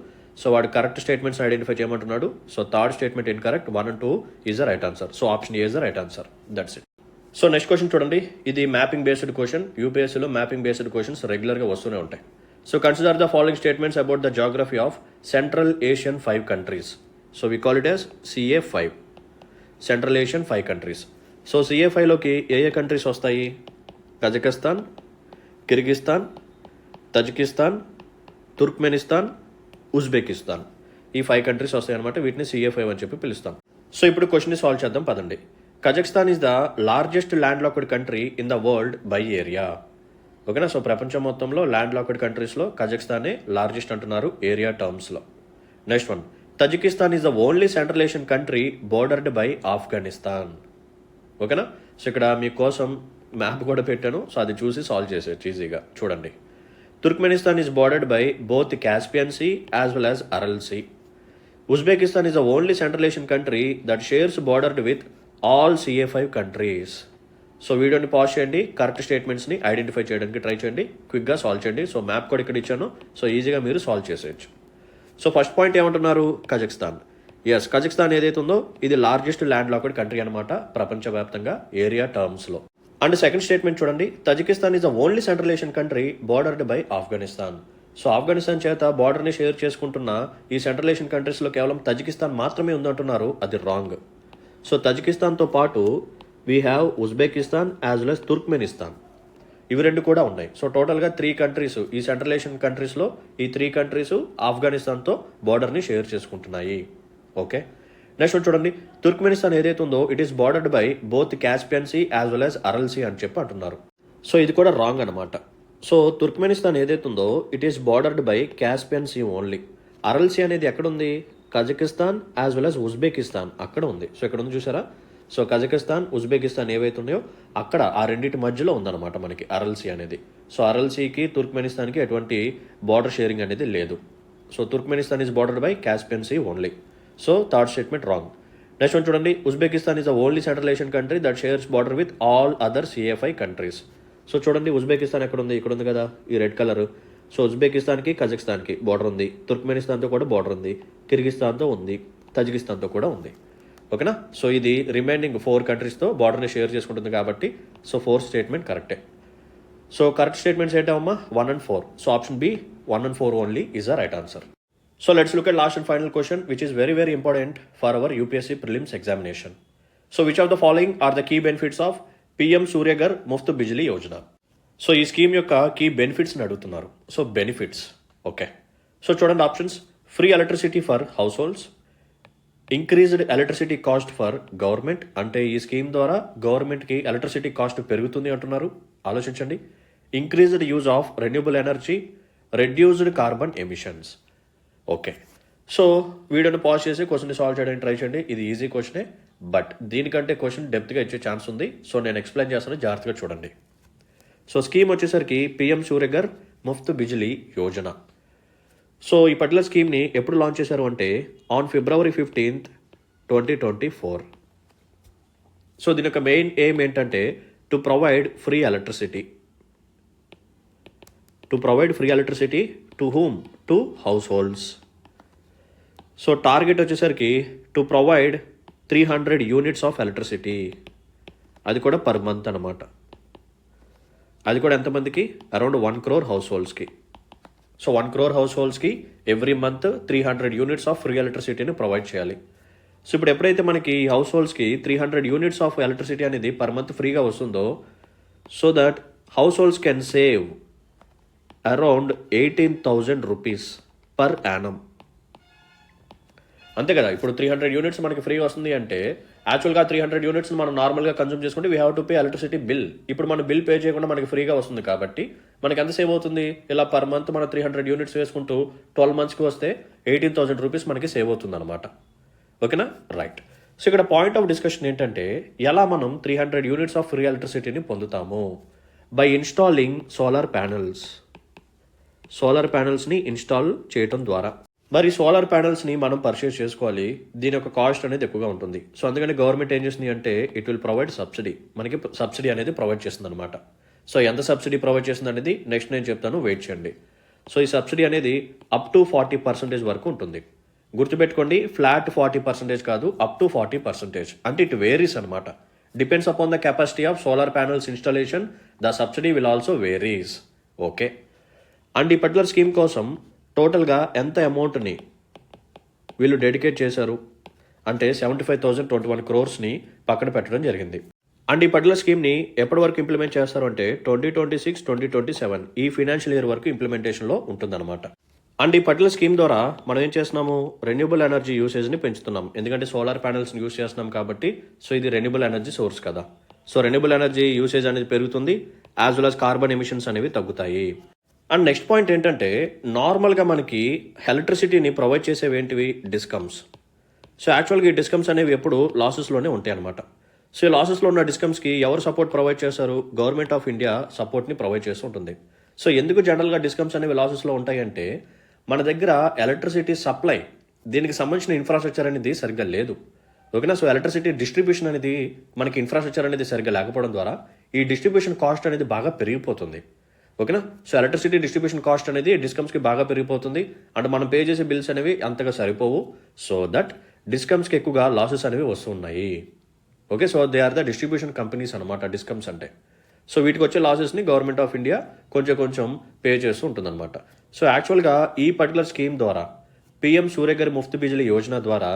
వాడు కరెక్ట్ స్టేట్మెంట్స్ ఐడెంటిఫై చేయమంటున్నాడు. Third statement incorrect, 1 and 2 is the right answer. Option A is the right answer. That's it. Next question చూడండి. ఇది మ్యాపింగ్ బేస్డ్ క్వశ్చన్. యూపీఎస్సీలో మ్యాపింగ్ బేస్డ్ క్వశ్చన్స్ రెగ్యులర్గా వస్తూనే ఉంటాయి. Consider the following statements about the geography of central Asian 5 countries. We call it as CA5, central Asian 5 countries. CA5లోకి ఏ countries వస్తాయి? Kazakhstan, Kyrgyzstan, Tajikistan, Turkmenistan, Uzbekistan. ఈ 5 countries వస్తాయి అనమాట. వీటిని CA5 అని చెప్పి పిలుస్తాం. ఇప్పుడు క్వశ్చన్ని సాల్వ్ చేద్దాం, పదండి. Kazakhstan is the largest land locked country in the world by area. ఓకేనా? ప్రపంచం మొత్తంలో ల్యాండ్ లాక్డ్ కంట్రీస్లో కజకిస్తానే లార్జెస్ట్ అంటున్నారు ఏరియా టర్మ్స్లో. Next one, Tajikistan is the only central Asian country bordered by Afghanistan. ఓకేనా? ఇక్కడ మీకోసం మ్యాప్ కూడా పెట్టాను. అది చూసి సాల్వ్ చేసేయచ్చు ఈజీగా. చూడండి, Turkmenistan is bordered by both Caspian sea as well as Aral sea. Uzbekistan is the only central Asian country that shares bordered with all CA5 countries. వీడియోని పాజ్ చేయండి, కరెక్ట్ స్టేట్మెంట్స్ని ఐడెంటిఫై చేయడానికి ట్రై చేయండి, క్విక్గా solve చేయండి. Map కూడా ఇక్కడ ఇచ్చాను. ఈజీగా మీరు సాల్వ్ చేసేయచ్చు. ఫస్ట్ పాయింట్ ఏమంటున్నారు? కజకిస్తాన్. కజకిస్తాన్ ఏదైతే ఉందో ఇది లార్జెస్ట్ ల్యాండ్ లాక్డ్ కంట్రీ అనమాట ప్రపంచవ్యాప్తంగా ఏరియా టర్మ్స్లో. అండ్ సెకండ్ స్టేట్మెంట్ చూడండి, Tajikistan is the only central Asian country bordered by Afghanistan. Afghanistan చేత బార్డర్ని షేర్ చేసుకుంటున్న ఈ సెంట్రల్ ఏషియన్ కంట్రీస్లో కేవలం తజికిస్తాన్ మాత్రమే ఉందంటున్నారు. అది రాంగ్. తజికిస్తాన్తో పాటు we have Uzbekistan as well as Turkmenistan. ఇవి 2 కూడా ఉన్నాయి. టోటల్గా 3 కంట్రీస్ ఈ సెంట్రల్ ఏషియన్ కంట్రీస్లో ఈ 3 కంట్రీస్ ఆఫ్ఘనిస్తాన్తో బార్డర్ని షేర్ చేసుకుంటున్నాయి. ఓకే, నెక్స్ట్ చూడండి, తుర్క్మెనిస్తాన్ ఏదైతే ఉందో it is bordered by both Caspian sea as well as Aral sea అని చెప్పి అంటున్నారు. ఇది కూడా రాంగ్ అనమాట. తుర్క్మెనిస్తాన్ ఏదైతే ఉందో it is bordered by Caspian see only. Aral see అనేది ఎక్కడుంది? Kazakhstan as well as Uzbekistan అక్కడ ఉంది. ఇక్కడ ఉంది చూసారా? కజకిస్తాన్, ఉజ్బెకిస్తాన్ ఏవైతే ఉన్నాయో అక్కడ ఆ రెండింటి మధ్యలో ఉందన్నమాట మనకి అరల్ సీ అనేది. అరల్ సీకి తుర్క్మెనిస్తాన్కి ఎటువంటి బార్డర్ షేరింగ్ అనేది లేదు. Turkmenistan is bordered by Caspian see only. Third statement wrong. Next one చూడండి, Uzbekistan is the only central Asian country that shares border with all other CA5 countries. చూడండి, Uzbekistan ఎక్కడ ఉంది? ఇక్కడ ఉంది కదా, ఈ రెడ్ కలర్. ఉజ్బెకిస్తాన్కి కజకిస్తాన్కి బార్డర్ ఉంది, తుర్క్మెనిస్తాన్తో కూడా బార్డర్ ఉంది, కిర్గిస్తాన్తో ఉంది, తజికిస్తాన్తో కూడా ఉంది. ఓకేనా? ఇది రిమైనింగ్ 4 కంట్రీస్తో బార్డర్ని షేర్ చేసుకుంటుంది కాబట్టి 4th స్టేట్మెంట్ కరెక్టే. కరెక్ట్ స్టేట్మెంట్స్ ఏంటమ్మా? 1 and 4. Option B 1 and 4 only is the right answer. So let's look at last and final question, which is very, very important for our UPSC prelims examination. So which of the following are the key benefits of PM Suryagar Muft Bijli Yojana? So ఈ scheme యొక్క key బెనిఫిట్స్ని అడుగుతున్నారు. So benefits okay. So చూడండి options: free electricity for house holds, increased electricity cost for government, అంటే ఈ scheme ద్వారా గవర్నమెంట్కి electricity cost పెరుగుతుంది అంటున్నారు, ఆలోచించండి. Increased use of renewable energy, reduced carbon emissions. Okay, so వీడియోని పాజ్ చేసి క్వశ్చన్ని సాల్వ్ చేయడానికి ట్రై చేయండి. ఇది ఈజీ క్వశ్చనే, బట్ దీనికంటే క్వశ్చన్ డెప్త్గా ఇచ్చే ఛాన్స్ ఉంది. సో నేను ఎక్స్ప్లెయిన్ చేస్తాను, జాగ్రత్తగా చూడండి. సో స్కీమ్ వచ్చేసరికి పిఎం సూర్యగర్ ముఫ్త్ బిజిలీ యోజన. సో ఈ పర్టికులర్ స్కీమ్ని ఎప్పుడు లాంచ్ చేశారు అంటే ఆన్ February 15th, 2024. సో దీని యొక్క మెయిన్ ఎయిమ్ ఏంటంటే to provide free electricity. To provide free electricity to whom? To households. So target వచ్చేసరికి to provide 300 units of electricity, అది కూడా పర్ మంత్ అనమాట. అది కూడా ఎంతమందికి? అరౌండ్ 1 crore హౌస్ హోల్డ్స్కి. సో 1 crore హౌస్ హోల్డ్స్కి every month 300 units of free ఎలక్ట్రిసిటీని ప్రొవైడ్ చేయాలి. సో ఇప్పుడు ఎప్పుడైతే మనకి హౌస్ హోల్డ్స్కి 300 యూనిట్స్ ఆఫ్ ఎలక్ట్రిసిటీ అనేది పర్ మంత్ ఫ్రీగా వస్తుందో, so that house holds can save around 18,000 rupees per annum. అంతే కదా, ఇప్పుడు 300 యూనిట్స్ మనకి ఫ్రీ వస్తుంది అంటే యాక్చువల్గా 300 యూనిట్స్ మనం నార్మల్గా కన్జ్యూమ్ చేసుకుంటే we have to pay electricity bill. ఇప్పుడు మనం బిల్ పే చేయకుండా మనకి ఫ్రీగా వస్తుంది కాబట్టి మనకి ఎంత సేవ్ అవుతుంది? ఇలా పర్ మంత్ మనం 300 యూనిట్స్ వేసుకుంటూ 12 monthsకి వస్తే 18,000 రూపీస్ మనకి సేవ్ అవుతుంది అనమాట. ఓకేనా, రైట్. సో ఇక్కడ పాయింట్ ఆఫ్ డిస్కషన్ ఏంటంటే ఎలా మనం 300 యూనిట్స్ ఆఫ్ ఫ్రీ ఎలక్ట్రిసిటీని పొందుతాము? By installing solar panels. Solar ప్యానల్స్ని ఇన్స్టాల్ చేయటం ద్వారా. మరి సోలార్ ప్యానల్స్ని మనం పర్చేస్ చేసుకోవాలి, దీని యొక్క కాస్ట్ అనేది ఎక్కువగా ఉంటుంది. సో అందుకని గవర్నమెంట్ ఏం చేస్తుంది అంటే ఇట్ విల్ ప్రొవైడ్ సబ్సిడీ, మనకి సబ్సిడీ అనేది ప్రొవైడ్ చేస్తుంది అనమాట. సో ఎంత సబ్సిడీ ప్రొవైడ్ చేస్తుంది అనేది నెక్స్ట్ నేను చెప్తాను, వెయిట్ చేయండి. సో ఈ సబ్సిడీ అనేది అప్ టు 40% వరకు ఉంటుంది. గుర్తుపెట్టుకోండి, ఫ్లాట్ 40% కాదు, అప్ టు 40%. అంటే ఇట్ వేరీస్ అనమాట. Depends upon the capacity of solar panels installation, the subsidy will also varies. Okay, and ఈ పర్టికులర్ స్కీమ్ కోసం టోటల్గా ఎంత అమౌంట్ని వీళ్ళు డెడికేట్ చేశారు అంటే 75,021 crores పక్కన పెట్టడం జరిగింది. అండ్ ఈ పర్టికులర్ స్కీమ్ని ఎప్పటి వరకు ఇంప్లిమెంట్ చేస్తారు అంటే 2026-2027 ఈ ఫైనాన్షియల్ ఇయర్ వరకు ఇంప్లిమెంటేషన్లో ఉంటుందన్నమాట. అండ్ ఈ పర్టికులర్ స్కీమ్ ద్వారా మనం ఏం చేస్తున్నాము? రెన్యూబుల్ ఎనర్జీ యూసేజ్ని పెంచుతున్నాం, ఎందుకంటే సోలార్ ప్యానల్స్ని యూస్ చేస్తున్నాం కాబట్టి. సో ఇది రెన్యూబుల్ ఎనర్జీ సోర్స్ కదా. సో రెన్యూబుల్ ఎనర్జీ యూసేజ్ అనేది పెరుగుతుంది, as well as carbon emissions అనేవి తగ్గుతాయి. అండ్ నెక్స్ట్ పాయింట్ ఏంటంటే నార్మల్గా మనకి ఎలక్ట్రిసిటీని ప్రొవైడ్ చేసేవి ఏంటివి? డిస్కమ్స్. సో యాక్చువల్గా ఈ డిస్కమ్స్ అనేవి ఎప్పుడు లాసెస్లోనే ఉంటాయి అనమాట. సో ఈ లాసెస్లో ఉన్న డిస్కమ్స్కి ఎవరు సపోర్ట్ ప్రొవైడ్ చేస్తారు? గవర్నమెంట్ ఆఫ్ ఇండియా సపోర్ట్ని ప్రొవైడ్ చేస్తూ ఉంటుంది. సో ఎందుకు జనరల్గా డిస్కమ్స్ అనేవి లాసెస్లో ఉంటాయంటే మన దగ్గర ఎలక్ట్రిసిటీ సప్లై, దీనికి సంబంధించిన ఇన్ఫ్రాస్ట్రక్చర్ అనేది సరిగ్గా లేదు. ఓకేనా, సో ఎలక్ట్రిసిటీ డిస్ట్రిబ్యూషన్ అనేది మనకి ఇన్ఫ్రాస్ట్రక్చర్ అనేది సరిగ్గా లేకపోవడం ద్వారా ఈ డిస్ట్రిబ్యూషన్ కాస్ట్ అనేది బాగా పెరిగిపోతుంది. ఓకేనా, సో ఎలక్ట్రిసిటీ డిస్ట్రిబ్యూషన్ కాస్ట్ అనేది డిస్కమ్స్కి బాగా పెరిగిపోతుంది. అండ్ మనం పే చేసే బిల్స్ అనేవి అంతగా సరిపోవు. సో దట్ డిస్కమ్స్కి ఎక్కువగా లాసెస్ అనేవి వస్తున్నాయి. Okay, so they are the distribution companies అనమాట డిస్కమ్స్ అంటే. సో వీటికి వచ్చే లాసెస్ని గవర్నమెంట్ ఆఫ్ ఇండియా కొంచెం పే చేస్తూ ఉంటుందన్నమాట. సో యాక్చువల్గా ఈ పర్టికులర్ స్కీమ్ ద్వారా పిఎం సూర్యగర్ ముఫ్త్ బిజిలీ యోజన ద్వారా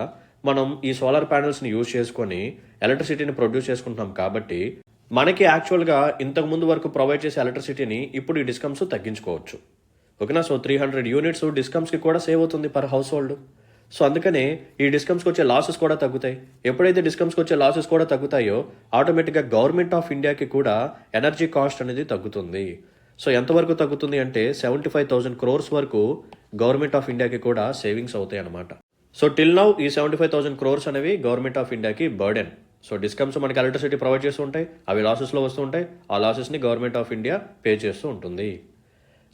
మనం ఈ సోలార్ ప్యానల్స్ని యూజ్ చేసుకొని ఎలక్ట్రిసిటీని ప్రొడ్యూస్ చేసుకుంటున్నాం కాబట్టి మనకి యాక్చువల్గా ఇంతకుముందు వరకు ప్రొవైడ్ చేసే ఎలక్ట్రిసిటీని ఇప్పుడు ఈ డిస్కమ్స్ తగ్గించుకోవచ్చు. ఓకేనా, సో 300 యూనిట్స్ డిస్కమ్స్కి కూడా సేవ్ అవుతుంది పర్ హౌస్ హోల్డ్. సో అందుకనే ఈ డిస్కమ్స్కి వచ్చే లాసెస్ కూడా తగ్గుతాయి. ఎప్పుడైతే డిస్కమ్స్కి వచ్చే లాసెస్ కూడా తగ్గుతాయో ఆటోమేటిక్గా గవర్నమెంట్ ఆఫ్ ఇండియాకి కూడా ఎనర్జీ కాస్ట్ అనేది తగ్గుతుంది. సో ఎంతవరకు తగ్గుతుంది అంటే 75,000 crores వరకు గవర్నమెంట్ ఆఫ్ ఇండియాకి కూడా సేవింగ్స్ అవుతాయి అన్నమాట. సో టిల్ నౌ ఈ 75,000 crores అనేవి గవర్నమెంట్ ఆఫ్ ఇండియాకి బర్డెన్. సో డిస్కమ్స్ మనకి ఎలక్ట్రిసిటీ ప్రొవైడ్ చేస్తూ ఉంటాయి, అవి లాసెస్లో వస్తూ ఉంటాయి, ఆ లాసెస్ని గవర్నమెంట్ ఆఫ్ ఇండియా పే చేస్తూ ఉంటుంది.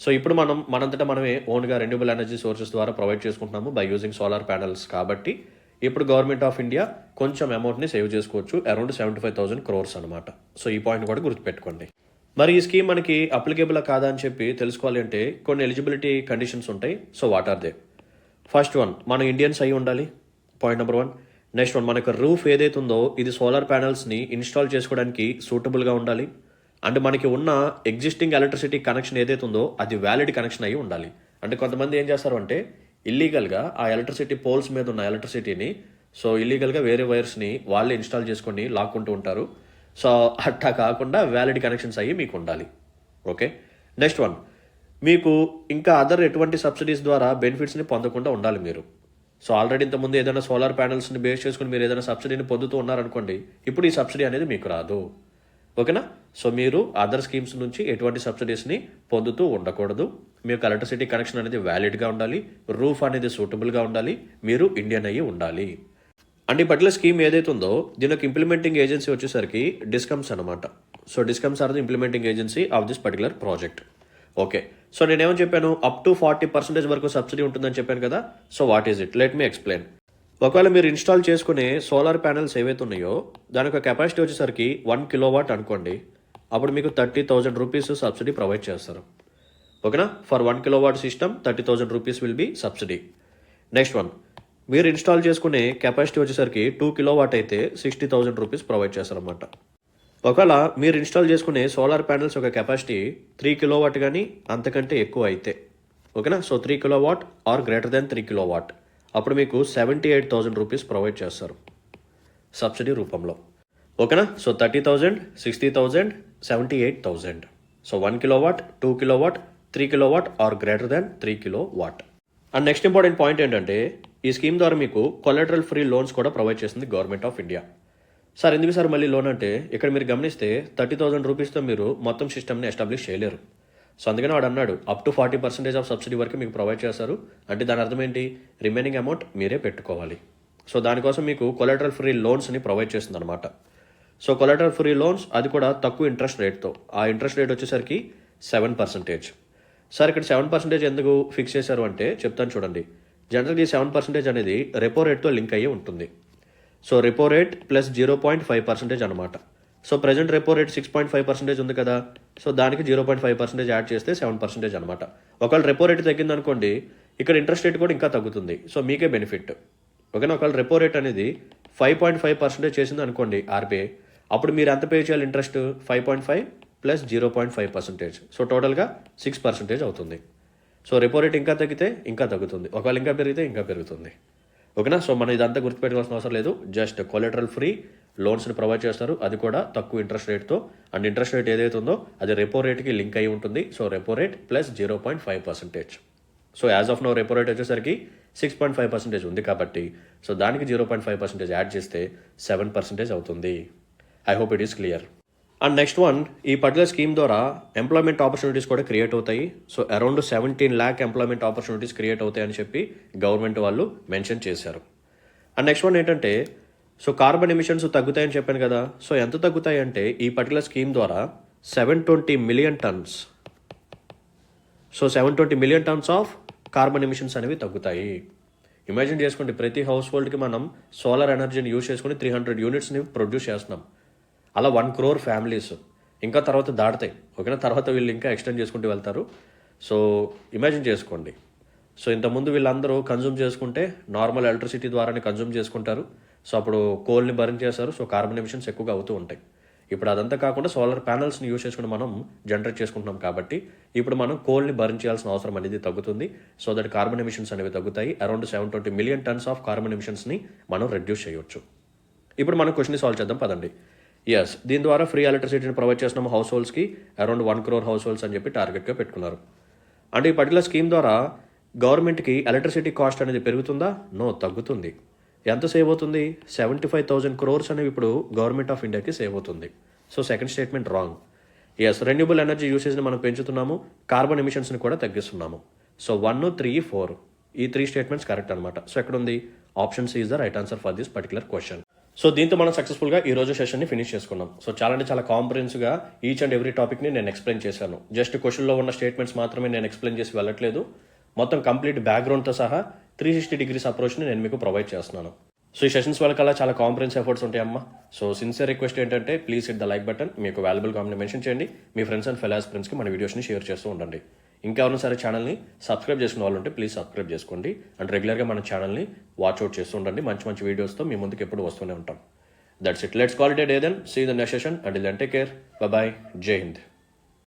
సో ఇప్పుడు మనంతటా మనమే ఓన్గా రెన్యూబుల్ ఎనర్జీ సోర్సెస్ ద్వారా ప్రొవైడ్ చేసుకుంటున్నాము బై యూజింగ్ సోలార్ ప్యానల్స్ కాబట్టి ఇప్పుడు గవర్నమెంట్ ఆఫ్ ఇండియా కొంచెం అమౌంట్ని సేవ్ చేసుకోవచ్చు, అరౌండ్ 75,000 crores అనమాట. సో ఈ పాయింట్ కూడా గుర్తుపెట్టుకోండి. మరి ఈ స్కీమ్ మనకి అప్లికేబుల్ కాదా అని చెప్పి తెలుసుకోవాలి అంటే కొన్ని ఎలిజిబిలిటీ కండిషన్స్ ఉంటాయి. So what are they? First one, మనం ఇండియన్స్ అయి ఉండాలి, పాయింట్ నెంబర్ 1. నెక్స్ట్ వన్, మనకు రూఫ్ ఏదైతే ఉందో ఇది సోలార్ ప్యానల్స్ని ఇన్స్టాల్ చేసుకోవడానికి సూటబుల్గా ఉండాలి. అండ్ మనకి ఉన్న ఎగ్జిస్టింగ్ ఎలక్ట్రిసిటీ కనెక్షన్ ఏదైతే ఉందో అది వ్యాలిడ్ కనెక్షన్ అయ్యి ఉండాలి. అంటే కొంతమంది ఏం చేస్తారు అంటే ఇల్లీగల్గా ఆ ఎలక్ట్రిసిటీ పోల్స్ మీద ఉన్న ఎలక్ట్రిసిటీని సో ఇల్లీగల్గా వేరే వైర్స్ని వాళ్ళే ఇన్స్టాల్ చేసుకొని లాక్కుంటూ ఉంటారు. సో అట్టా కాకుండా వ్యాలిడ్ కనెక్షన్స్ అయ్యి మీకు ఉండాలి. ఓకే, నెక్స్ట్ వన్, మీకు ఇంకా అదర్ ఎటువంటి సబ్సిడీస్ ద్వారా బెనిఫిట్స్ని పొందకుండా ఉండాలి మీరు. సో ఆల్రెడీ ఇంతకుముందు ఏదైనా సోలార్ ప్యానల్స్ని బేస్ చేసుకుని మీరు ఏదైనా సబ్సిడీని పొందుతూ ఉన్నారనుకోండి, ఇప్పుడు ఈ సబ్సిడీ అనేది మీకు రాదు. ఓకేనా? సో మీరు అదర్ స్కీమ్స్ నుంచి ఎటువంటి సబ్సిడీస్ని పొందుతూ ఉండకూడదు. మీకు ఎలక్ట్రిసిటీ కనెక్షన్ అనేది వ్యాలిడ్గా ఉండాలి, రూఫ్ అనేది సూటబుల్గా ఉండాలి, మీరు ఇండియన్ అయ్యి ఉండాలి. అండ్ ఈ పర్టికులర్ స్కీమ్ ఏదైతే ఉందో దీని యొక్క ఇంప్లిమెంటింగ్ ఏజెన్సీ వచ్చేసరికి డిస్కమ్స్ అనమాట. So discoms are the implementing agency of this particular project. Okay, so నేనేమని చెప్పాను, అప్ టు 40% వరకు సబ్సిడీ ఉంటుందని చెప్పాను కదా. So what is it, let me explain. ఒకవేళ మీరు ఇన్స్టాల్ చేసుకునే సోలార్ ప్యానల్స్ ఏవైతే ఉన్నాయో దాని యొక్క కెపాసిటీ వచ్చేసరికి 1 కిలోవాట్ అనుకోండి, అప్పుడు మీకు 30,000 రూపీస్ సబ్సిడీ ప్రొవైడ్ చేస్తారు. ఓకేనా? For 1 kilowatt system 30,000 rupees will be subsidy. Next one, మీరు ఇన్స్టాల్ చేసుకునే కెపాసిటీ వచ్చేసరికి 2 కిలోవాట్ అయితే 60,000 రూపీస్ ప్రొవైడ్ చేస్తారన్నమాట. ఒకవేళ మీరు ఇన్స్టాల్ చేసుకునే సోలార్ ప్యానల్స్ యొక్క కెపాసిటీ 3 కిలోవాట్ కానీ అంతకంటే ఎక్కువ అయితే, ఓకేనా, so 3 kilowatt or greater than 3 kilowatt, అప్పుడు మీకు 78,000 రూపీస్ ప్రొవైడ్ చేస్తారు సబ్సిడీ రూపంలో. ఓకేనా? So 30,000, 60,000, 78,000. So 1 kilowatt, 2 kilowatt, 3 kilowatt or greater than 3 kilowatt. And next important point ఏంటంటే ఈ స్కీమ్ ద్వారా మీకు కొలాటరల్ ఫ్రీ లోన్స్ కూడా ప్రొవైడ్ చేస్తుంది గవర్నమెంట్ ఆఫ్ ఇండియా. సార్ ఎందుకు సార్ మళ్ళీ లోన్ అంటే, ఇక్కడ మీరు గమనిస్తే 30,000 రూపీస్తో మీరు మొత్తం సిస్టమ్ని ఎస్టాబ్లిష్ చేయలేరు. సో అందుకని వాడు అన్నాడు అప్ టు 40% ఆఫ్ సబ్సిడీ వరకు మీకు ప్రొవైడ్ చేస్తారు. అంటే దాని అర్థం ఏంటి, రిమైనింగ్ అమౌంట్ మీరే పెట్టుకోవాలి. సో దానికోసం మీకు కొలాటరల్ ఫ్రీ లోన్స్ని ప్రొవైడ్ చేస్తుంది అనమాట. సో కొలాటరల్ ఫ్రీ లోన్స్ అది కూడా తక్కువ ఇంట్రెస్ట్ రేట్తో. ఆ ఇంట్రెస్ట్ రేట్ వచ్చేసరికి 7%. సార్ ఇక్కడ 7% ఎందుకు ఫిక్స్ చేశారు అంటే చెప్తాను చూడండి. జనరల్గా ఈ 7% అనేది రెపో రేట్తో లింక్ అయ్యి ఉంటుంది. సో రెపో రేట్ ప్లస్ 0.5% అనమాట. సో ప్రజెంట్ రెపో రేట్ 6.5% ఉంది కదా, సో దానికి 0.5% యాడ్ చేస్తే 7% అనమాట. ఒకవేళ రెపో రేట్ తగ్గిందనుకోండి, ఇక్కడ ఇంట్రెస్ట్ రేట్ కూడా ఇంకా తగ్గుతుంది. సో మీకే బెనిఫిట్. ఓకేనా? ఒకవేళ రెపో రేట్ అనేది 5.5% చేసింది అనుకోండి ఆర్బీఐ, అప్పుడు మీరు ఎంత పే చేయాలి ఇంట్రెస్ట్, 5.5 ప్లస్ 0.5%. సో టోటల్గా 6% అవుతుంది. సో రెపో రేట్ ఇంకా తగ్గితే ఇంకా తగ్గుతుంది, ఒకవేళ ఇంకా పెరిగితే ఇంకా పెరుగుతుంది. ఓకేనా? సో మనం ఇదంతా గుర్తుపెట్టుకోవాల్సిన అవసరం లేదు. జస్ట్ కొలాటరల్ ఫ్రీ లోన్స్ని ప్రొవైడ్ చేస్తారు, అది కూడా తక్కువ ఇంట్రెస్ట్ రేట్తో. అండ్ ఇంట్రెస్ట్ రేట్ ఏదైతే ఉందో అది రెపో రేట్కి లింక్ అయి ఉంటుంది. So repo rate plus 0.5%. So as of now repo rate వచ్చేసరికి 6.5% ఉంది కాబట్టి సో దానికి 0.5% యాడ్ చేస్తే 7% అవుతుంది. I hope it is clear. And next one, ఈ పర్టికులర్ స్కీమ్ ద్వారా ఎంప్లాయ్మెంట్ ఆపర్చునిటీస్ కూడా క్రియేట్ అవుతాయి. So around 17 lakh employment opportunities create అవుతాయి అని చెప్పి గవర్నమెంట్ వాళ్ళు మెన్షన్ చేశారు. అండ్ నెక్స్ట్ వన్ ఏంటంటే, సో కార్బన్ ఎమిషన్స్ తగ్గుతాయని చెప్పాను కదా. సో ఎంత తగ్గుతాయి అంటే ఈ పర్టికులర్ స్కీమ్ ద్వారా 720 million tons. So 720 million tons of carbon emissions అనేవి తగ్గుతాయి. ఇమాజిన్ చేసుకోండి, ప్రతి హౌస్ హోల్డ్కి మనం సోలార్ ఎనర్జీని యూజ్ చేసుకుని 300 యూనిట్స్ని ప్రొడ్యూస్ చేస్తున్నాం. అలా 1 crore ఫ్యామిలీస్ ఇంకా తర్వాత దాటుతాయి. ఓకేనా? తర్వాత వీళ్ళు ఇంకా ఎక్స్టెండ్ చేసుకుంటూ వెళ్తారు. సో ఇమాజిన్ చేసుకోండి. సో ఇంతకుముందు వీళ్ళందరూ కన్జ్యూమ్ చేసుకుంటే నార్మల్ ఎలక్ట్రిసిటీ ద్వారానే కన్జ్యూమ్ చేసుకుంటారు. సో అప్పుడు కోల్ని బర్న్ చేస్తారు. సో కార్బన్ ఎమిషన్స్ ఎక్కువగా అవుతూ ఉంటాయి. ఇప్పుడు అదంతా కాకుండా సోలార్ ప్యానల్స్ని యూజ్ చేసుకుని మనం జనరేట్ చేసుకుంటున్నాం కాబట్టి ఇప్పుడు మనం కోల్ని బర్న్ చేయాల్సిన అవసరం అనేది తగ్గుతుంది. సో దట్ కార్బన్ ఎమిషన్స్ అనేవి తగ్గుతాయి. Around 720 million tons of carbon ఎమిషన్స్ని మనం రెడ్యూస్ చేయొచ్చు. ఇప్పుడు మనం క్వశ్చన్ సాల్వ్ చేద్దాం పదండి. ఎస్, దీని ద్వారా ఫ్రీ ఎలక్ట్రిసిటీని ప్రొవైడ్ చేస్తున్నాము హౌస్ హోల్డ్స్కి. అరౌండ్ 1 crore హౌస్ హోల్డ్స్ అని చెప్పి టార్గెట్గా పెట్టుకున్నారు. అంటే ఈ పర్టికులర్ స్కీమ్ ద్వారా గవర్నమెంట్కి ఎలక్ట్రిసిటీ కాస్ట్ అనేది పెరుగుతుందా? నో, తగ్గుతుంది. ఎంత సేవ్ అవుతుంది? 75,000 crores అనేవి ఇప్పుడు గవర్నమెంట్ ఆఫ్ ఇండియాకి సేవ్ అవుతుంది. So second statement wrong. Yes, renewable energy యూసేజ్ని మనం పెంచుతున్నాము, కార్బన్ ఎమిషన్స్ని కూడా తగ్గిస్తున్నాము. సో 1, 3, 4 ఈ 3 స్టేట్మెంట్స్ కరెక్ట్ అనమాట. సో ఎక్కడ ఉంది? Option C is the right answer for this particular question. So దీంతో మనం సక్సెస్ఫుల్గా ఈ రోజు సెషన్ని ఫినిష్ చేసుకున్నాం. సో చాలా అంటే చాలా కాంప్రహెన్సివ్గా ఈచ్ అండ్ ఎవ్రీ టాపిక్ని నేను ఎక్స్ప్లెయిన్ చేశాను. జస్ట్ క్వశ్చన్లో ఉన్న స్టేట్మెంట్స్ మాత్రమే నేను ఎక్స్ప్లెయిన్ చేసి వెళ్ళట్లేదు. మొత్తం కంప్లీట్ బ్యాక్గ్రౌండ్తో సహా 360 degrees అప్రోచ్ని నేను మీకు ప్రొవైడ్ చేస్తున్నాను. సో ఈ సెషన్స్ వల్ల చాలా కాంప్రహెన్సివ్ ఎఫర్ట్స్ ఉంటాయమ్మా. సో సిన్సియర్ రిక్వెస్ట్ ఏంటంటే please hit the like button. మీకు వాల్యుబుల్ కామెంట్ మెన్షన్ చేయండి. మీ ఫ్రెండ్స్ అండ్ ఫెలో ఫ్రెండ్స్కి మన వీడియోస్ని షేర్ చేస్తూ ఉండండి. ఇంకెవరైనా సరే ఛానల్ని సబ్స్క్రైబ్ చేసుకున్న వాళ్ళు ఉంటే ప్లీజ్ సబ్స్క్రైబ్ చేసుకోండి. అండ్ రెగ్యులర్గా మన ఛానల్ని వాచ్అవుట్ చేస్తూ ఉండండి. మంచి మంచి వీడియోస్తో మీ ముందుకు ఎప్పుడు వస్తూనే ఉంటాం. That's it. Let's call it a day then. See you in the next session. Until then, take care. Bye-bye. Jai Hind.